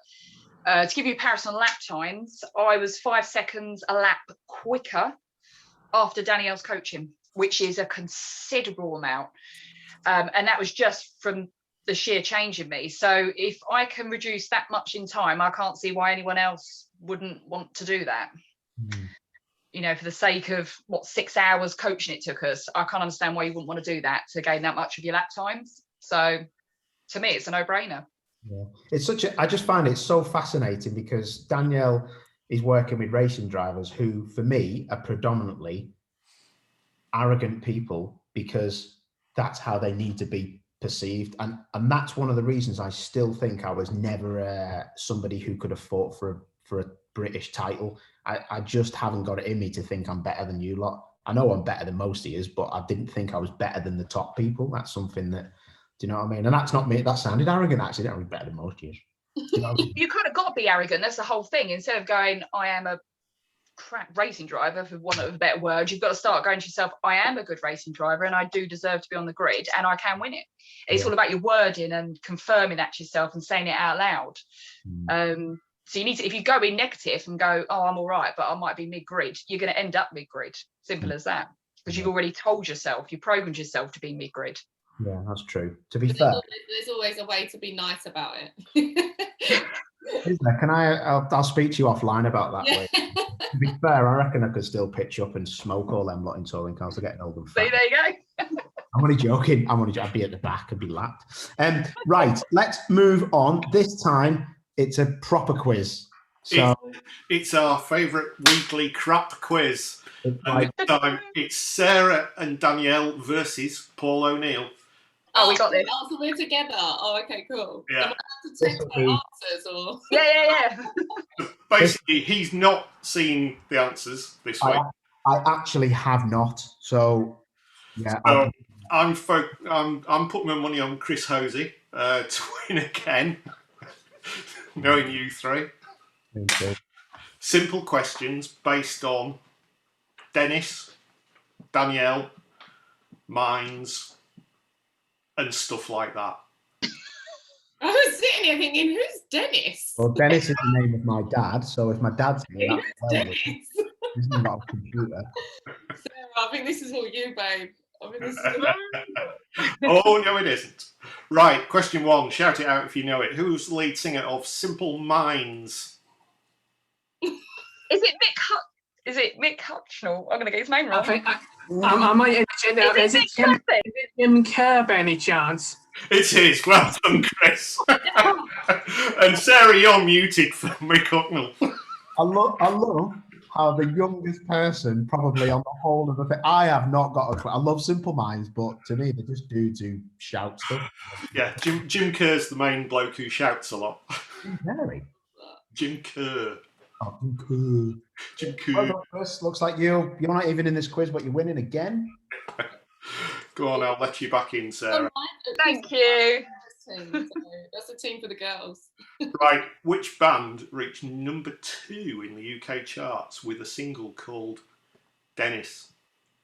S4: To give you a comparison on lap times, I was 5 seconds a lap quicker after Danielle's coaching, which is a considerable amount. And that was just from the sheer change in me. So if I can reduce that much in time, I can't see why anyone else wouldn't want to do that. You know, for the sake of 6 hours coaching it took us, I can't understand why you wouldn't want to do that to gain that much of your lap times. So to me, it's a no-brainer.
S2: Yeah, it's I just find it so fascinating because Danielle is working with racing drivers who, for me, are predominantly arrogant people because that's how they need to be perceived. And that's one of the reasons I still think I was never somebody who could have fought for for a British title. I just haven't got it in me to think I'm better than you lot. I know I'm better than most of you, but I didn't think I was better than the top people. That's something that, do you know what I mean? And that's not me. That sounded arrogant, actually. I was better than most of you. Do you know what I mean?
S4: You kind of got to be arrogant. That's the whole thing. Instead of going, I am a crap racing driver, for want of a better word, you've got to start going to yourself, I am a good racing driver and I do deserve to be on the grid and I can win it. It's all about your wording and confirming that to yourself and saying it out loud. So you need to, if you go in negative and go, oh, I'm all right, but I might be mid-grid, you're going to end up mid-grid. Simple as that. Because you've already told yourself, you programmed yourself to be mid-grid.
S2: Yeah, that's true. To be fair,
S3: there's always a way to be nice about it.
S2: is there? Can I'll speak to you offline about that. Way. To be fair, I reckon I could still pitch up and smoke all them lot in touring cars. They're getting old and fat.
S4: See, there you go.
S2: I'm only joking. I'd be at the back. I'd be lapped. Right, let's move on. This time, it's a proper quiz. So
S1: it's our favourite weekly crap quiz. And this time, it's Sarah and Danielle versus Paul O'Neill.
S4: Oh, we got this.
S3: Oh, so we're together. Oh, okay, cool.
S1: Yeah.
S3: Am I allowed to text my answers or?
S4: Yeah.
S1: Basically, he's not seen the answers this week.
S2: I actually have not. So, yeah.
S1: So I'm putting my money on Chris Hosey to win again, knowing you three. Simple questions based on Dennis, Danielle, mines, and stuff like that.
S3: I was sitting here thinking, who's Dennis?
S2: Well, Dennis is the name of my dad. So if my dad's here,
S3: Who's Dennis?
S2: This is not a computer.
S3: Sarah, I think this is all you, babe. I think this is
S1: Oh, no, it isn't. Right, question one. Shout it out if you know it. Who's the lead singer of Simple Minds?
S4: Is it Mick Hucknall? I'm going to get his name wrong.
S7: I might interject there. Is it Jim Kerr by any chance?
S1: It is. Well done, Chris. And Sarah, you're muted for Mick Hucknall.
S2: I love how the youngest person probably on the whole of the thing. I have not got a clue. I love Simple Minds, but to me, they're just dudes who shout stuff.
S1: Yeah, Jim Kerr's the main bloke who shouts a lot.
S2: Harry.
S1: Jim Kerr.
S2: Oh, Jim Kerr. Well done, Chris. Looks like you're not even in this quiz, but you're winning again.
S1: Go on, I'll let you back in, Sarah.
S4: Thank you.
S3: That's a team for the girls.
S1: Right, which band reached number 2 in the UK charts with a single called Dennis,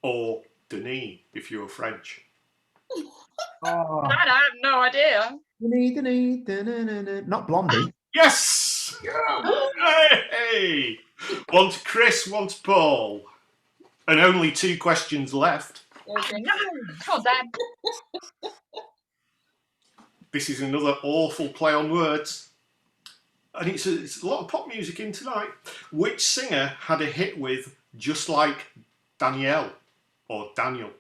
S1: or Denis if you're French?
S2: Oh.
S4: I have no idea.
S2: Not Blondie.
S1: Yes! Hey! One to Chris, one to Paul. And only 2 questions left.
S4: No, come on, Dad.
S1: This is another awful play on words. And it's a lot of pop music in tonight. Which singer had a hit with Just Like Danielle or Daniel?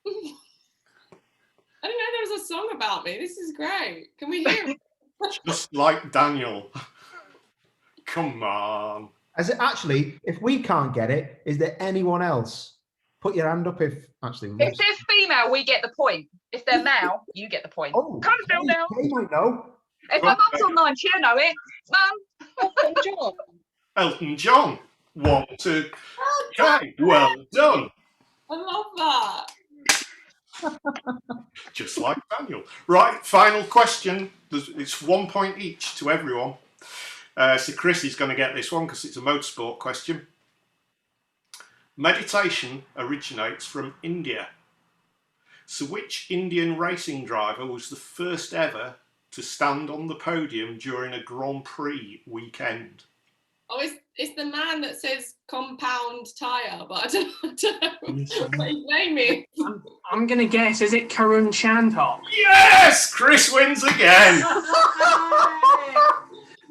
S3: I didn't know there was a song about me. This is great. Can we hear it?
S1: Just Like Daniel. Come on.
S2: As it actually, if we can't get it, is there anyone else? Put your hand up if actually.
S4: If they're female, we get the point. If they're male, you get the point.
S2: Oh,
S4: Come on, now.
S2: They might know.
S4: If my mum's online, she'll know it. Mum.
S1: Elton John. 1 to Kai. Well done.
S3: I love that.
S1: Just like Daniel. Right, final question. It's 1 point each to everyone. So Chris is going to get this one because it's a motorsport question. Meditation originates from India. So which Indian racing driver was the first ever to stand on the podium during a Grand Prix weekend?
S3: Oh, it's the man that says compound tyre, but I don't know what his name is.
S7: I'm going to guess, is it Karun Chandhok?
S1: Yes! Chris wins again!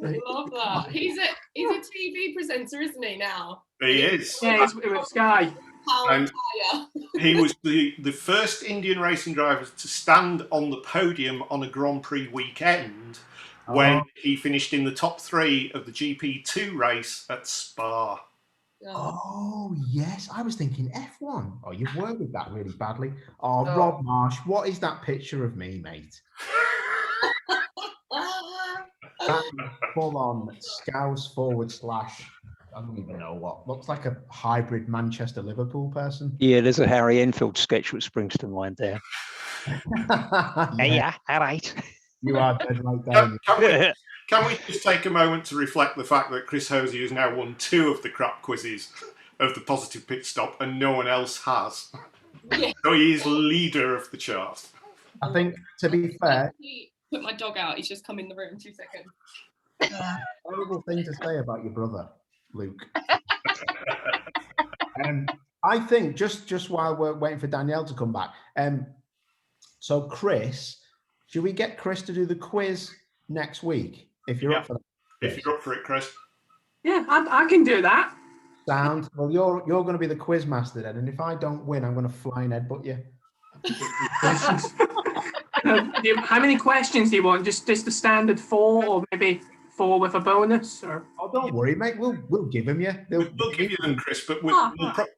S3: I love that. He's a TV presenter, isn't he, now?
S1: He is.
S7: Yeah, it's with Sky.
S3: Pound tyre.
S1: He was the first Indian racing driver to stand on the podium on a Grand Prix weekend when he finished in the top 3 of the GP2 race at Spa.
S2: Oh, yes. I was thinking F1. Oh, you've worded that really badly. Oh, Rob Marsh, what is that picture of me, mate? Full on Scouse / I don't even know what. Looks like a hybrid Manchester Liverpool person.
S6: Yeah, there's a Harry Enfield sketch which springs to mind there.
S2: Yeah,
S6: All right.
S2: you are dead right there.
S1: Can we just take a moment to reflect the fact that Chris Hosey has now won 2 of the crap quizzes of the positive pit stop and no one else has?
S3: Yeah.
S1: So he is leader of the chart.
S2: I think, to be fair,
S3: Put my dog out. He's just come in the room. 2 seconds.
S2: horrible thing to say about your brother, Luke. I think just while we're waiting for Danielle to come back, so Chris, should we get Chris to do the quiz next week if you're up for that?
S1: If you're up for it, Chris.
S7: Yeah, I can do that.
S2: Sound. Well, you're going to be the quiz master then, and if I don't win, I'm going to fly and headbutt you.
S7: How many questions do you want? Just the standard 4, or maybe 4 with a bonus? Or
S2: Oh, don't worry, mate. We'll give them you.
S1: We'll give you them, Chris, but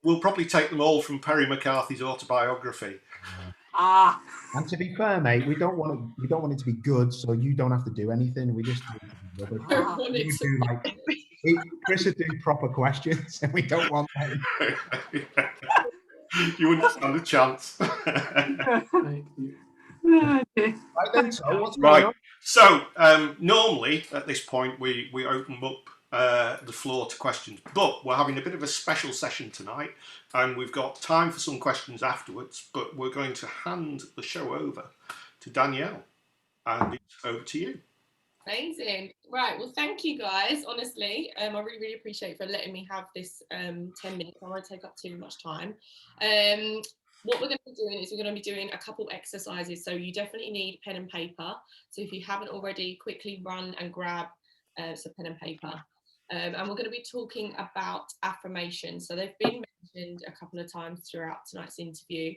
S1: we'll probably take them all from Perry McCarthy's autobiography.
S2: And to be fair, mate, we don't want it to be good, so you don't have to do anything. We just want it to be rubbish. Chris would do proper questions, and we don't want that.
S1: You wouldn't stand a chance.
S2: Right then, so what's going
S1: Right.
S2: on?
S1: So normally at this point we open up the floor to questions, but we're having a bit of a special session tonight, and we've got time for some questions afterwards. But we're going to hand the show over to Danielle, and it's over to you.
S3: Amazing. Right. Well, thank you guys. Honestly, I really, really appreciate for letting me have this 10 minutes. I won't take up too much time. What we're going to be doing is we're going to be doing a couple exercises. So you definitely need pen and paper. So if you haven't already, quickly run and grab some pen and paper. And we're going to be talking about affirmations. So they've been mentioned a couple of times throughout tonight's interview.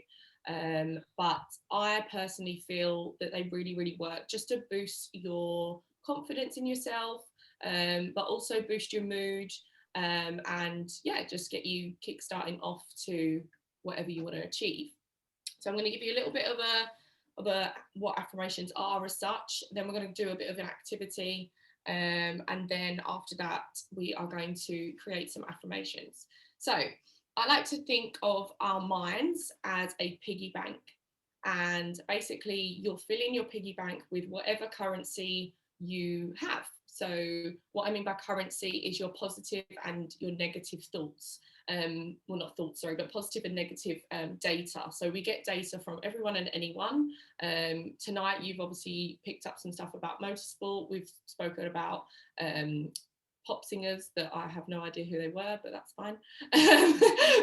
S3: But I personally feel that they really, really work just to boost your confidence in yourself, but also boost your mood, and yeah, just get you kickstarting off to whatever you want to achieve. So I'm going to give you a little bit of a what affirmations are as such. Then we're going to do a bit of an activity, and then after that we are going to create some affirmations. So I like to think of our minds as a piggy bank, and basically you're filling your piggy bank with whatever currency you have. So what I mean by currency is your positive and your negative thoughts. Well, not thoughts, sorry, but positive and negative data. So we get data from everyone and anyone. Tonight you've obviously picked up some stuff about motorsport. We've spoken about pop singers that I have no idea who they were, but that's fine.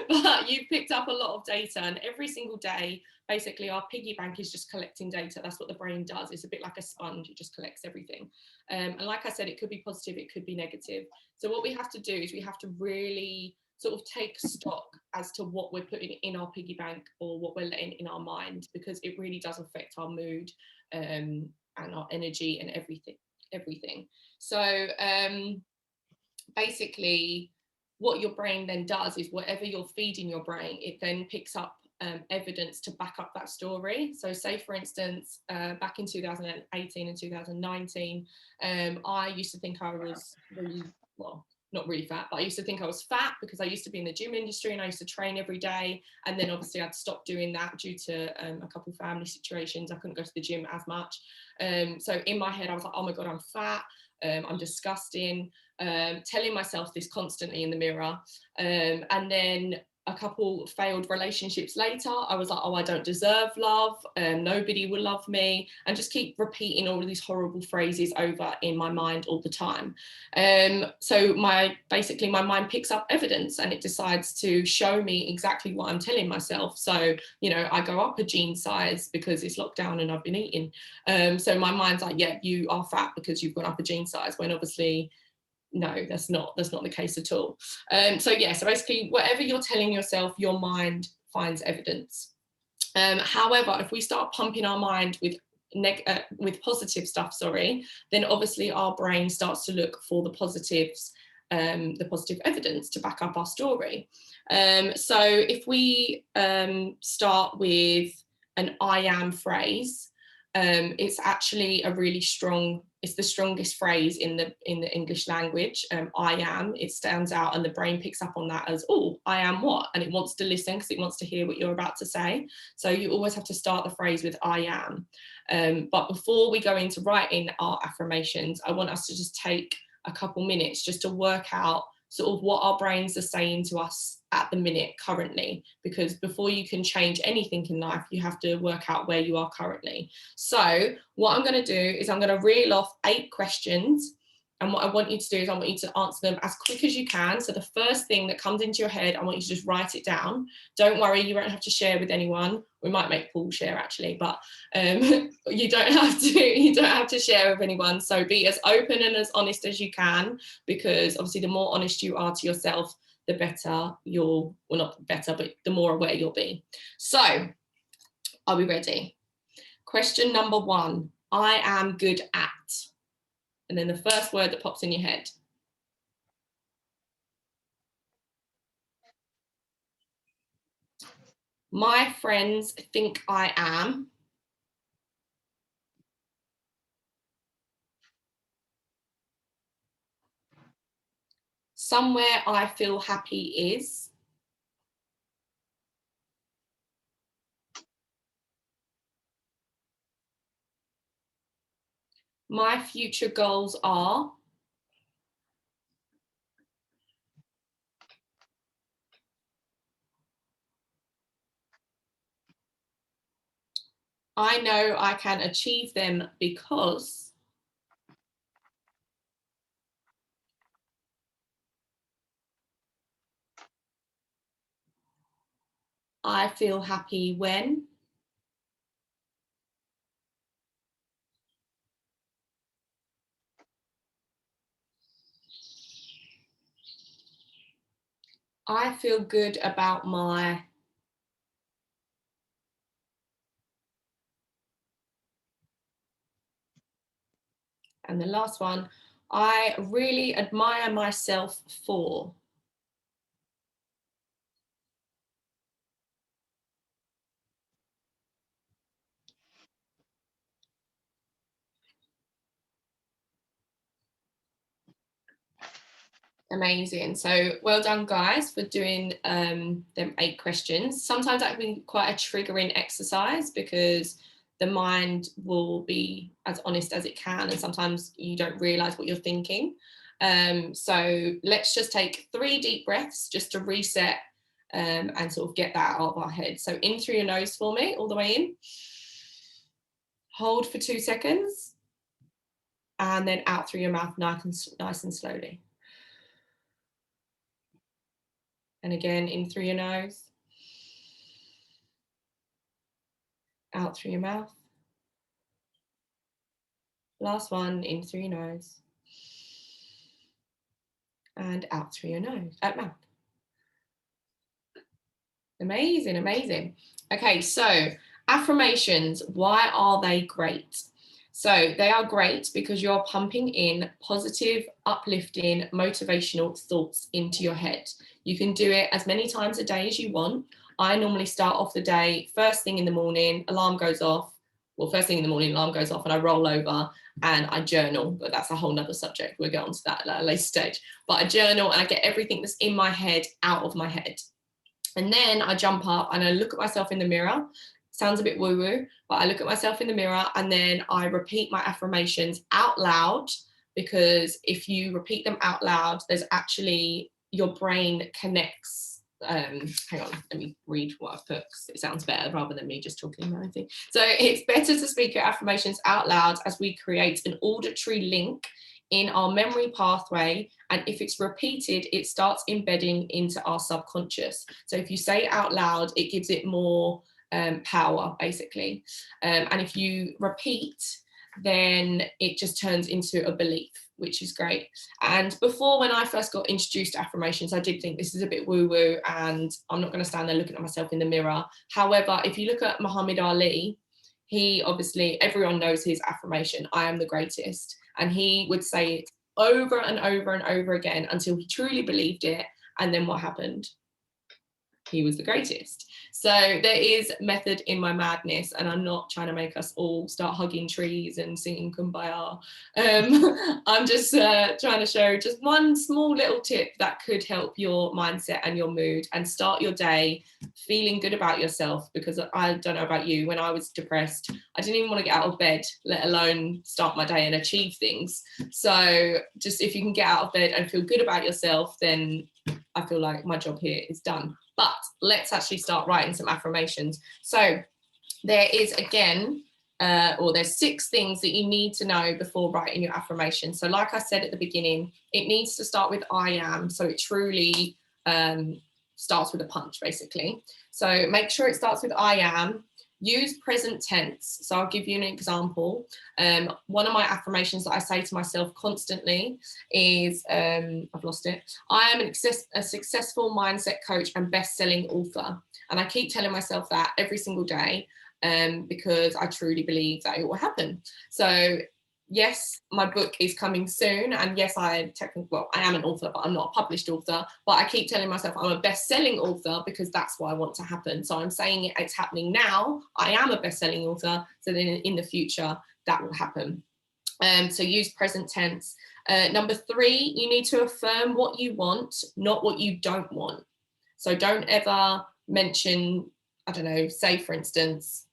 S3: But you've picked up a lot of data, and every single day basically our piggy bank is just collecting data. That's what the brain does. It's a bit like a sponge. It just collects everything, and like I said, it could be positive, it could be negative. So what we have to do is we have to really sort of take stock as to what we're putting in our piggy bank or what we're letting in our mind, because it really does affect our mood, and our energy and everything. So basically what your brain then does is whatever you're feeding your brain, it then picks up evidence to back up that story. So say for instance, back in 2018 and 2019, I used to think I was really, well, not really fat, but I used to think I was fat because I used to be in the gym industry and I used to train every day. And then obviously I'd stopped doing that due to a couple of family situations. I couldn't go to the gym as much. So in my head, I was like, oh my God, I'm fat. I'm disgusting, telling myself this constantly in the mirror. And then a couple failed relationships later, I was like, oh, I don't deserve love. Nobody will love me. And just keep repeating all of these horrible phrases over in my mind all the time. So basically my mind picks up evidence and it decides to show me exactly what I'm telling myself. So, you know, I go up a jean size because it's lockdown and I've been eating. So my mind's like, yeah, you are fat because you've gone up a jean size, when obviously, no, that's not the case at all. So basically whatever you're telling yourself, your mind finds evidence. However, if we start pumping our mind with positive stuff, then obviously our brain starts to look for the positives, the positive evidence to back up our story. So if we start with an I am phrase, it's actually a really strong it's the strongest phrase in the English language. I am, it stands out, and the brain picks up on that as, oh, I am what? And it wants to listen because it wants to hear what you're about to say. So you always have to start the phrase with I am. But before we go into writing our affirmations, I want us to just take a couple minutes just to work out sort of what our brains are saying to us at the minute currently, because before you can change anything in life, you have to work out where you are currently. So what I'm going to do is I'm going to reel off 8 questions, and what I want you to do is I want you to answer them as quick as you can. So the first thing that comes into your head, I want you to just write it down. Don't worry, you won't have to share with anyone. We might make Paul share actually, but you don't have to share with anyone. So be as open and as honest as you can, because obviously the more honest you are to yourself, the better you'll, well, not better, but the more aware you'll be. So are we ready? Question number 1, I am good at. And then the first word that pops in your head. My friends think I am. Somewhere I feel happy is. My future goals are. I know I can achieve them because. I feel happy when. I feel good about my. And the last one, I really admire myself for. Amazing. So well done, guys, for doing them 8 questions. Sometimes that can be quite a triggering exercise because the mind will be as honest as it can, and sometimes you don't realize what you're thinking. So let's just take 3 deep breaths just to reset and sort of get that out of our head. So in through your nose for me, all the way in. Hold for 2 seconds, and then out through your mouth nice and slowly. And again, in through your nose, out through your mouth. Last one, in through your nose, and out through your nose, mouth. Amazing, amazing. Okay, so affirmations, why are they great? So they are great because you're pumping in positive, uplifting, motivational thoughts into your head. You can do it as many times a day as you want. I normally start off the day first thing in the morning, alarm goes off. Well, first thing in the morning, alarm goes off and I roll over and I journal, but that's a whole nother subject. We'll get onto that at a later stage. But I journal and I get everything that's in my head out of my head. And then I jump up and I look at myself in the mirror. Sounds a bit woo-woo, but I look at myself in the mirror and then I repeat my affirmations out loud, because if you repeat them out loud, there's actually, your brain connects. Hang on, let me read what I've put, because it sounds better rather than me just talking about anything. So it's better to speak your affirmations out loud, as we create an auditory link in our memory pathway, and if it's repeated, it starts embedding into our subconscious. So if you say it out loud, it gives it more power, basically. And if you repeat, then it just turns into a belief, which is great. And before, when I first got introduced to affirmations, I did think this is a bit woo-woo and I'm not going to stand there looking at myself in the mirror. However, if you look at Muhammad Ali, he obviously, everyone knows his affirmation, I am the greatest. And he would say it over and over and over again until he truly believed it. And then what happened? he was the greatest. So there is method in my madness, and I'm not trying to make us all start hugging trees and singing Kumbaya. I'm just trying to show just one small little tip that could help your mindset and your mood, and start your day feeling good about yourself. Because I don't know about you, when I was depressed, I didn't even want to get out of bed, let alone start my day and achieve things. So just if you can get out of bed and feel good about yourself, then I feel like my job here is done. But let's actually start writing some affirmations. So there is, again, there's 6 things that you need to know before writing your affirmation. So like I said at the beginning, it needs to start with I am. So it truly starts with a punch, basically. So make sure it starts with I am. Use present tense. So I'll give you an example. One of my affirmations that I say to myself constantly is, I've lost it. I am a successful mindset coach and best-selling author. And I keep telling myself that every single day because I truly believe that it will happen. So yes, my book is coming soon, and yes, I am an author, but I'm not a published author. But I keep telling myself I'm a best-selling author because that's what I want to happen. So I'm saying it's happening now. I am a best-selling author, so then in the future that will happen. So use present tense. Number 3, you need to affirm what you want, not what you don't want. So don't ever mention, I don't know, say for instance,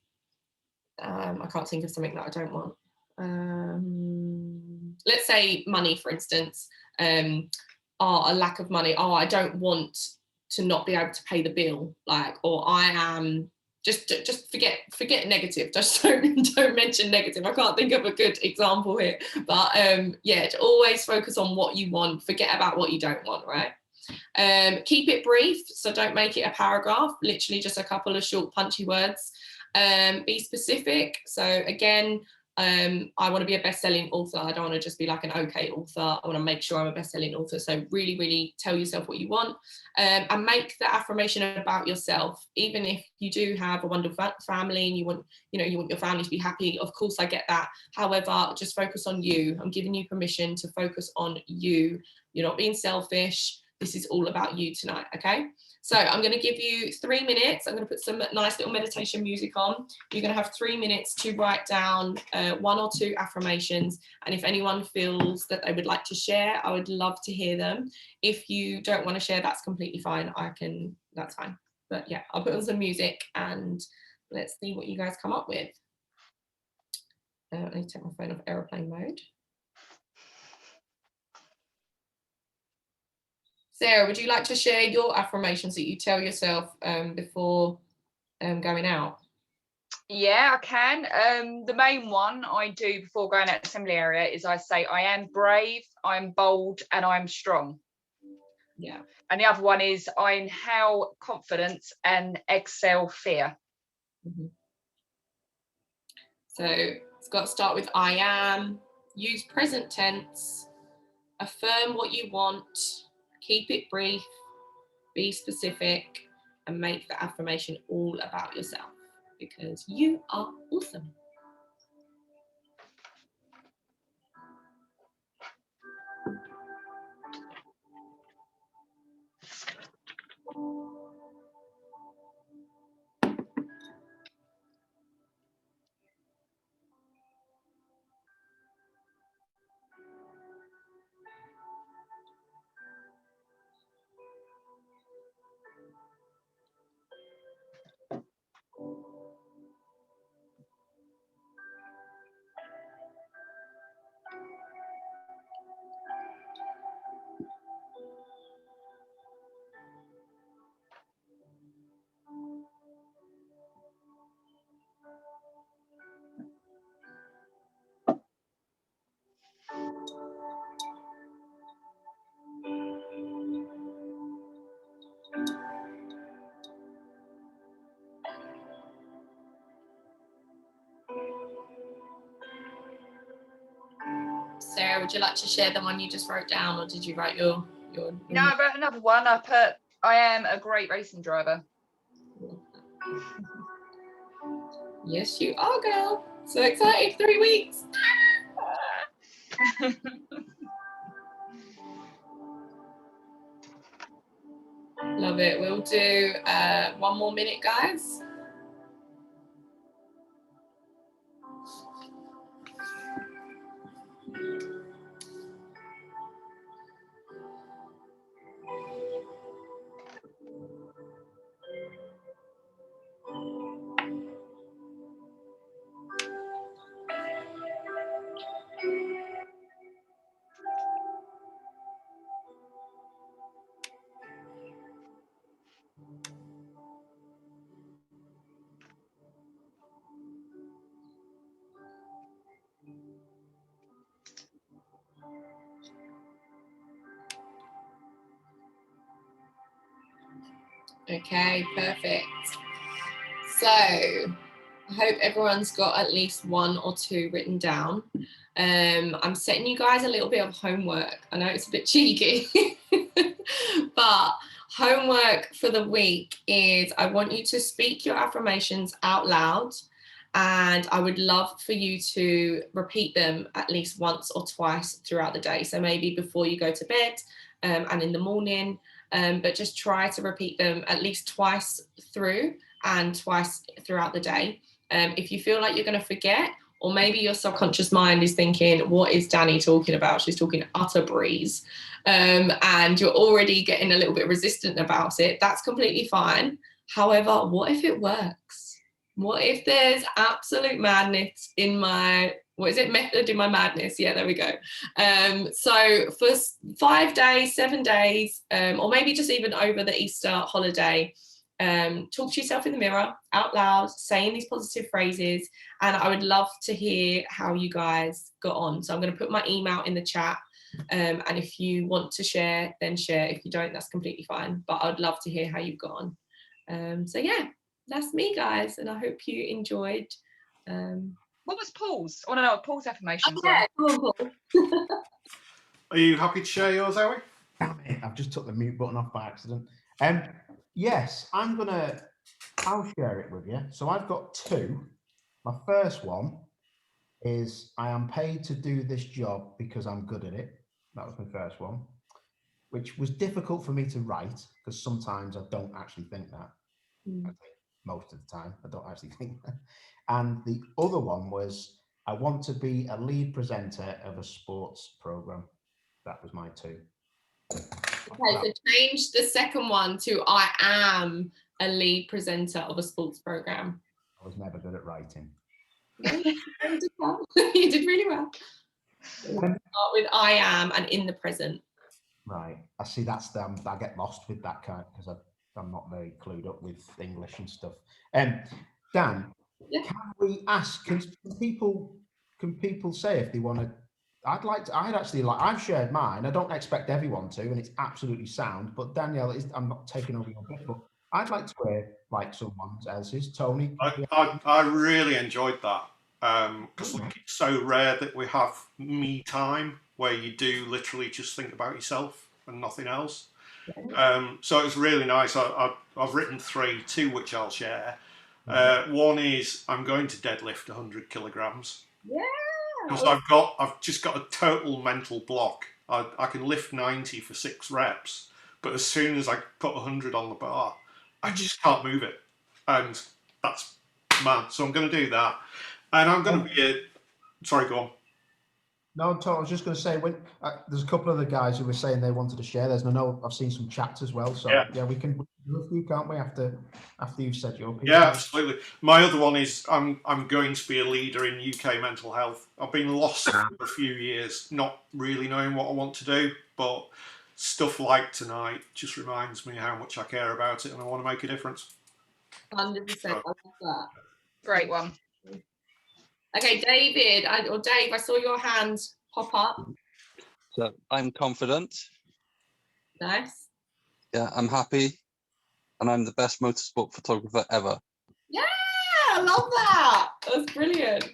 S3: I can't think of something that I don't want. Let's say money, for instance, a lack of money. Oh, I don't want to not be able to pay the bill, like, or I am just forget negative. Just don't mention negative. I can't think of a good example here, but yeah, to always focus on what you want. Forget about what you don't want, right? Keep it brief, so don't make it a paragraph. Literally just a couple of short, punchy words. Be specific. So again, I want to be a best-selling author. I don't want to just be like an okay author. I want to make sure I'm a best-selling author. So really, really tell yourself what you want, and make the affirmation about yourself. Even if you do have a wonderful family and you want your family to be happy, of course I get that. However, just focus on you. I'm giving you permission to focus on you. You're not being selfish. This is all about you tonight, okay? So I'm going to give you 3 minutes. I'm going to put some nice little meditation music on. You're going to have 3 minutes to write down 1 or 2 affirmations. And if anyone feels that they would like to share, I would love to hear them. If you don't want to share, that's completely fine. That's fine. But yeah, I'll put on some music and let's see what you guys come up with. I need to take my phone off airplane mode. Sarah, would you like to share your affirmations that you tell yourself before going out?
S4: Yeah, I can. The main one I do before going out to the assembly area is I say, I am brave, I'm bold, and I'm strong.
S3: Yeah.
S4: And the other one is, I inhale confidence and exhale fear.
S3: Mm-hmm. So it's got to start with I am, use present tense, affirm what you want, keep it brief, be specific, and make the affirmation all about yourself because you are awesome. Sarah, would you like to share the one you just wrote down, or did you write your
S4: No, I wrote another one. I put, I am a great racing driver.
S3: Yes, you are, girl. So excited, 3 weeks. Love it. We'll do 1 more minute, guys. Okay, perfect. So I hope everyone's got at least 1 or 2 written down. I'm setting you guys a little bit of homework. I know it's a bit cheeky, but homework for the week is I want you to speak your affirmations out loud, and I would love for you to repeat them at least once or twice throughout the day. So maybe before you go to bed and in the morning, but just try to repeat them at least twice through and twice throughout the day. If you feel like you're going to forget, or maybe your subconscious mind is thinking, what is Danny talking about? She's talking utter breeze. And you're already getting a little bit resistant about it. That's completely fine. However, what if it works? What if there's absolute madness in my, method in my madness? Yeah, there we go. So for 5 days, 7 days, or maybe just even over the Easter holiday, talk to yourself in the mirror out loud, saying these positive phrases, and I would love to hear how you guys got on. So I'm going to put my email in the chat, and if you want to share, then share. If you don't, that's completely fine, but I'd love to hear how you've got on. So yeah, that's me, guys, and I hope you enjoyed.
S4: What was Paul's? Oh, no, Paul's affirmations.
S3: Yeah, come on, Paul.
S1: Are you happy to share yours, Zoe?
S2: Damn it, I've just took the mute button off by accident. Yes, I'll share it with you. So I've got 2. My first one is I am paid to do this job because I'm good at it. That was my first one, which was difficult for me to write because sometimes I don't actually think that. I think most of the time I don't actually think that. And the other one was I want to be a lead presenter of a sports program. That was my 2.
S3: Okay, so change the second one to I am a lead presenter of a sports program.
S2: I was never good at writing.
S3: You did really well. Start with I am and in the present.
S2: Right. I see that's them. I get lost with that kind because I'm not very clued up with English and stuff. Dan,
S3: Yeah.
S2: can we ask, can people say if they want to? I've shared mine. I don't expect everyone to, and it's absolutely sound. But Danielle, I'm not taking over your bit, but I'd like to hear like someone else's. Tony,
S1: I really enjoyed that because it's so rare that we have me time where you do literally just think about yourself and nothing else. So it was really nice. I've written 3, 2 which I'll share. One is I'm going to deadlift 100 kilograms.
S3: Yeah.
S1: Because I've just got a total mental block. I can lift 90 for 6 reps, but as soon as I put 100 on the bar, I just can't move it, and that's mad. So I'm going to do that, and I'm going to be sorry, go on.
S2: No, I was just going to say when there's a couple of the guys who were saying they wanted to share theirs, and I know I've seen some chats as well. So yeah we can do a few, can't we? After you've said your piece.
S1: Yeah, absolutely. My other one is I'm going to be a leader in UK mental health. I've been lost for a few years, not really knowing what I want to do, but stuff like tonight just reminds me how much I care about it, and I want to make a difference.
S3: 100%. I love that.
S4: Great one.
S3: Okay, David, Dave, I saw your hand pop up.
S5: So I'm confident.
S3: Nice.
S5: Yeah, I'm happy. And I'm the best motorsport photographer ever.
S3: Yeah, I love that. That's brilliant.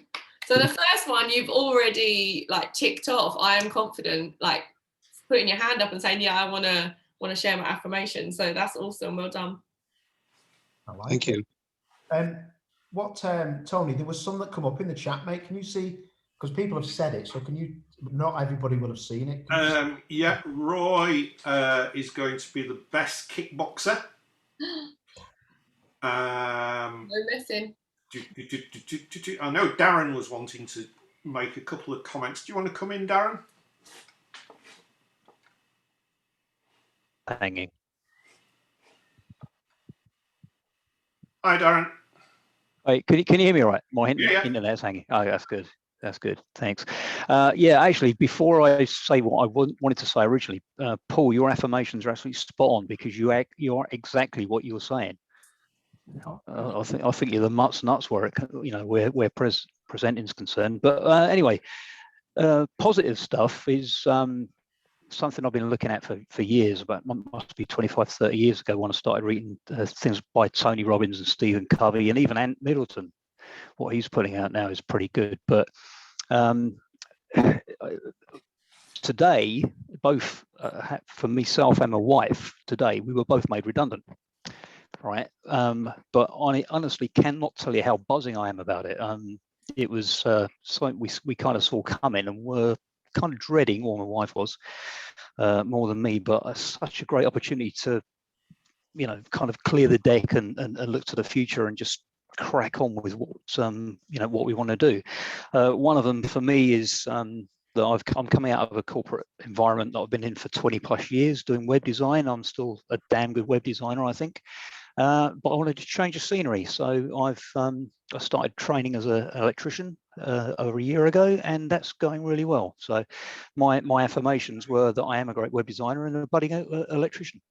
S3: So the first one you've already like ticked off. I am confident, like putting your hand up and saying, yeah, I want to share my affirmation. So that's awesome. Well done.
S5: Thank you.
S2: Tony, there was some that come up in the chat, mate. Can you see? Because people have said it. So can you not everybody will have seen it.
S1: Yeah, Roy is going to be the best kickboxer.
S3: No missing.
S1: I know Darren was wanting to make a couple of comments. Do you want to come in, Darren?
S6: Hanging.
S1: Hi, Darren.
S6: Wait, can you hear me all right? My
S1: Yeah.
S6: internet's hanging. Oh, that's good. That's good. Thanks. Yeah, actually, before I say what I wanted to say originally, Paul, your affirmations are absolutely spot on, because you are exactly what you were saying. I think you're the nuts where it, where presenting's concerned. But anyway, positive stuff is something I've been looking at for years. About must be 25, 30 years ago when I started reading things by Tony Robbins and Stephen Covey, and even Ant Middleton. What he's putting out now is pretty good. But today, both for myself and my wife, today we were both made redundant. Right, but I honestly cannot tell you how buzzing I am about it. It was something we kind of saw coming and were kind of dreading, or my wife was, more than me. But such a great opportunity to, kind of clear the deck and look to the future and just crack on with what what we want to do. One of them for me is that I'm coming out of a corporate environment that I've been in for 20 plus years doing web design. I'm still a damn good web designer, I think. But I wanted to change the scenery, so I started training as an electrician over a year ago, and that's going really well. So my affirmations were that I am a great web designer and a budding electrician.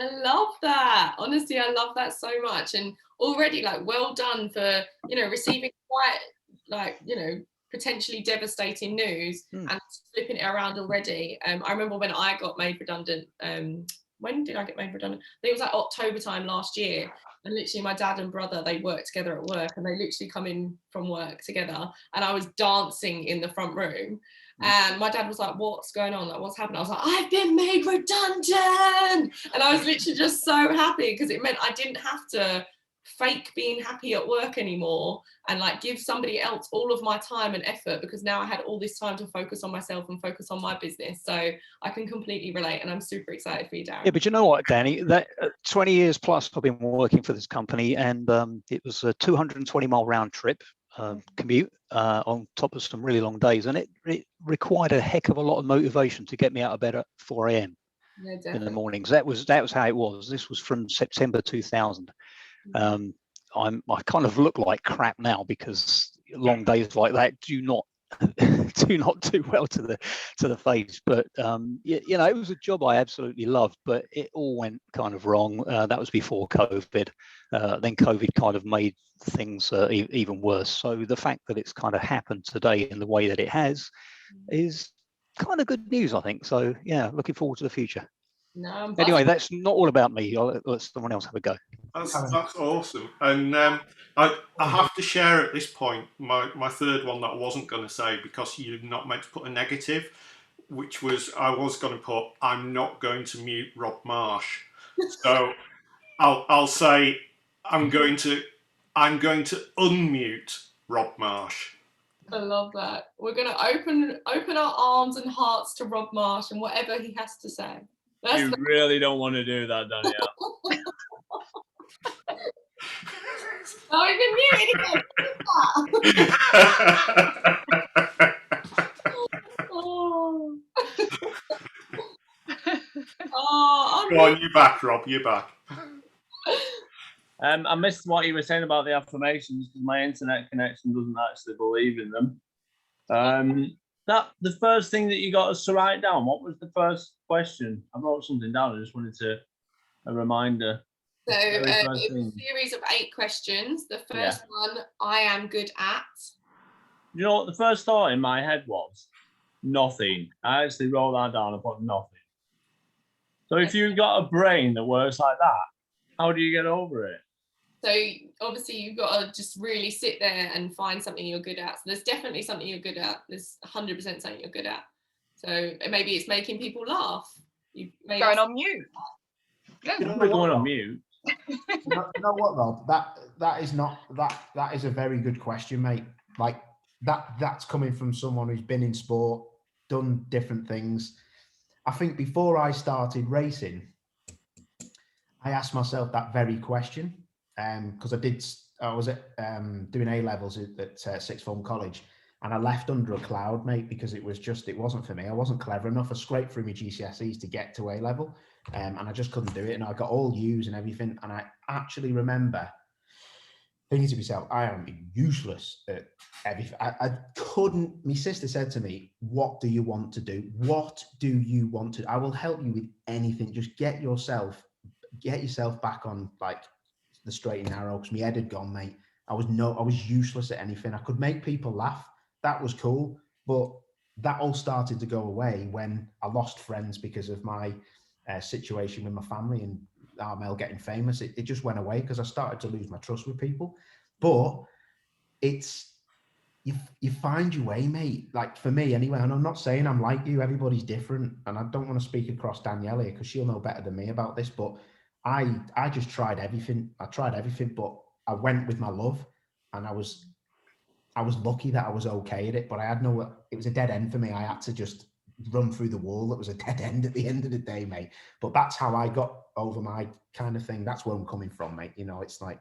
S3: I love that. Honestly, I love that so much. And already, well done for receiving quite potentially devastating news and flipping it around already. I remember when I got made redundant. When did I get made redundant? I think it was October time last year. And literally my dad and brother, they work together at work, and they literally come in from work together, and I was dancing in the front room. And my dad was like, what's going on? What's happening? I was like, I've been made redundant. And I was literally just so happy, because it meant I didn't have to fake being happy at work anymore and give somebody else all of my time and effort, because now I had all this time to focus on myself and focus on my business. So I can completely relate, and I'm super excited for you, Darren.
S6: Yeah, but you know what, Danny, that 20 years plus I've been working for this company, and it was a 220-mile round trip commute on top of some really long days, and it required a heck of a lot of motivation to get me out of bed at 4 a.m. in the mornings. That was how it was. This was from September 2000. I kind of look like crap now, because long days like that do not do well to the face. But it was a job I absolutely loved, but it all went kind of wrong. That was before COVID. Then COVID kind of made things even worse. So the fact that it's kind of happened today in the way that it has is kind of good news, I think. So yeah, looking forward to the future.
S3: No,
S6: anyway, that's not all about me. I'll let someone else have a go.
S1: That's awesome. And I have to share at this point my third one that I wasn't going to say, because you're not meant to put a negative, which was, I was going to put, I'm not going to mute Rob Marsh. So I'll say I'm going to unmute Rob Marsh.
S3: I love that. We're going to open our arms and hearts to Rob Marsh and whatever he has to say.
S8: You really don't want to do that, Danielle.
S3: Oh, you can mute it again.
S1: Go on, you're back, Rob. You're back.
S8: I missed what you were saying about the affirmations, because my internet connection doesn't actually believe in them. The first thing that you got us to write down, what was the first question? I wrote something down. I just wanted a reminder.
S3: So it's a series of 8 questions. The first one, I am good at.
S8: You know what the first thought in my head was? Nothing. I actually wrote that down and put nothing. So if you've got a brain that works like that, how do you get over it?
S3: So obviously you've got to just really sit there and find something you're good at. So there's definitely something you're good at. There's 100% something you're good at. So maybe it's making people laugh.
S4: Going on mute.
S8: Going on mute.
S2: You know what, Rob? That is a very good question, mate. That's coming from someone who's been in sport done different things. I think before I started racing, I asked myself that very question, because I was doing A levels at sixth form college, and I left under a cloud, mate, because it wasn't for me. I wasn't clever enough. I scraped through my GCSEs to get to A level, and I just couldn't do it. And I got all U's and everything. And I actually remember thinking to myself, I am useless at everything. I couldn't. My sister said to me, "What do you want to do? What do you want to? I will help you with anything. Just get yourself back on like the straight and narrow." Because my head had gone, mate. I was useless at anything. I could make people laugh. That was cool, but that all started to go away when I lost friends because of my situation with my family and Armel getting famous. It just went away because I started to lose my trust with people. But it's you find your way, mate. Like for me anyway, and I'm not saying I'm like you, everybody's different, and I don't want to speak across Danielle here because she'll know better than me about this, but I just tried everything. I tried everything, but I went with my love, and I was lucky that I was okay at it, but it was a dead end for me. I had to just run through the wall. It was a dead end at the end of the day, mate. But that's how I got over my kind of thing. That's where I'm coming from, mate. You know, it's like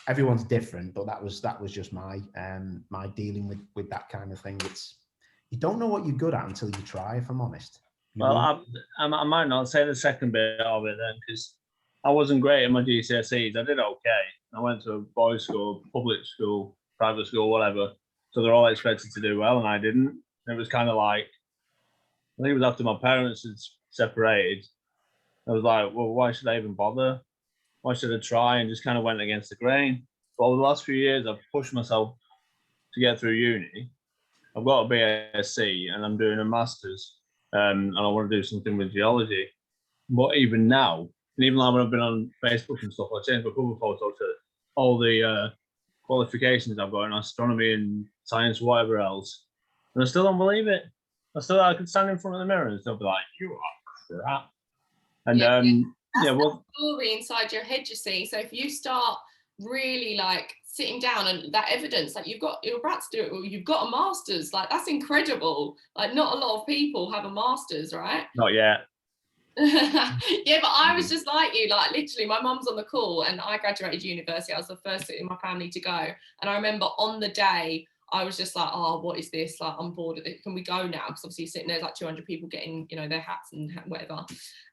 S2: everyone's different, but that was just my dealing with that kind of thing. You don't know what you're good at until you try, if I'm honest.
S8: Well, I might not say the second bit of it then, because I wasn't great at my GCSEs. I did okay. I went to a boys' school, public school, private school, whatever. So they're all expected to do well, and I didn't. It was kind of like, I think it was after my parents had separated. I was like, well, why should I even bother? Why should I try? And just kind of went against the grain. But over the last few years, I've pushed myself to get through uni. I've got a BSc and I'm doing a master's, and I want to do something with geology. But even now, and even though I've been on Facebook and stuff, I changed my cover photo to all the qualifications I've got in astronomy and science, whatever else, and I still don't believe it. I could stand in front of the mirror and still be like, "You are crap." And
S3: that's story inside your head, you see. So if you start really like sitting down and that evidence, like you're about to do it, or you've got a master's, like that's incredible. Like not a lot of people have a master's, right?
S8: Not yet.
S3: Yeah, but I was just like you, like literally my mum's on the call and I graduated university. I was the first in my family to go, and I remember on the day I was just like, oh, what is this? Like, I'm bored of it. Can we go now? Because obviously sitting there's like 200 people getting, you know, their hats and whatever.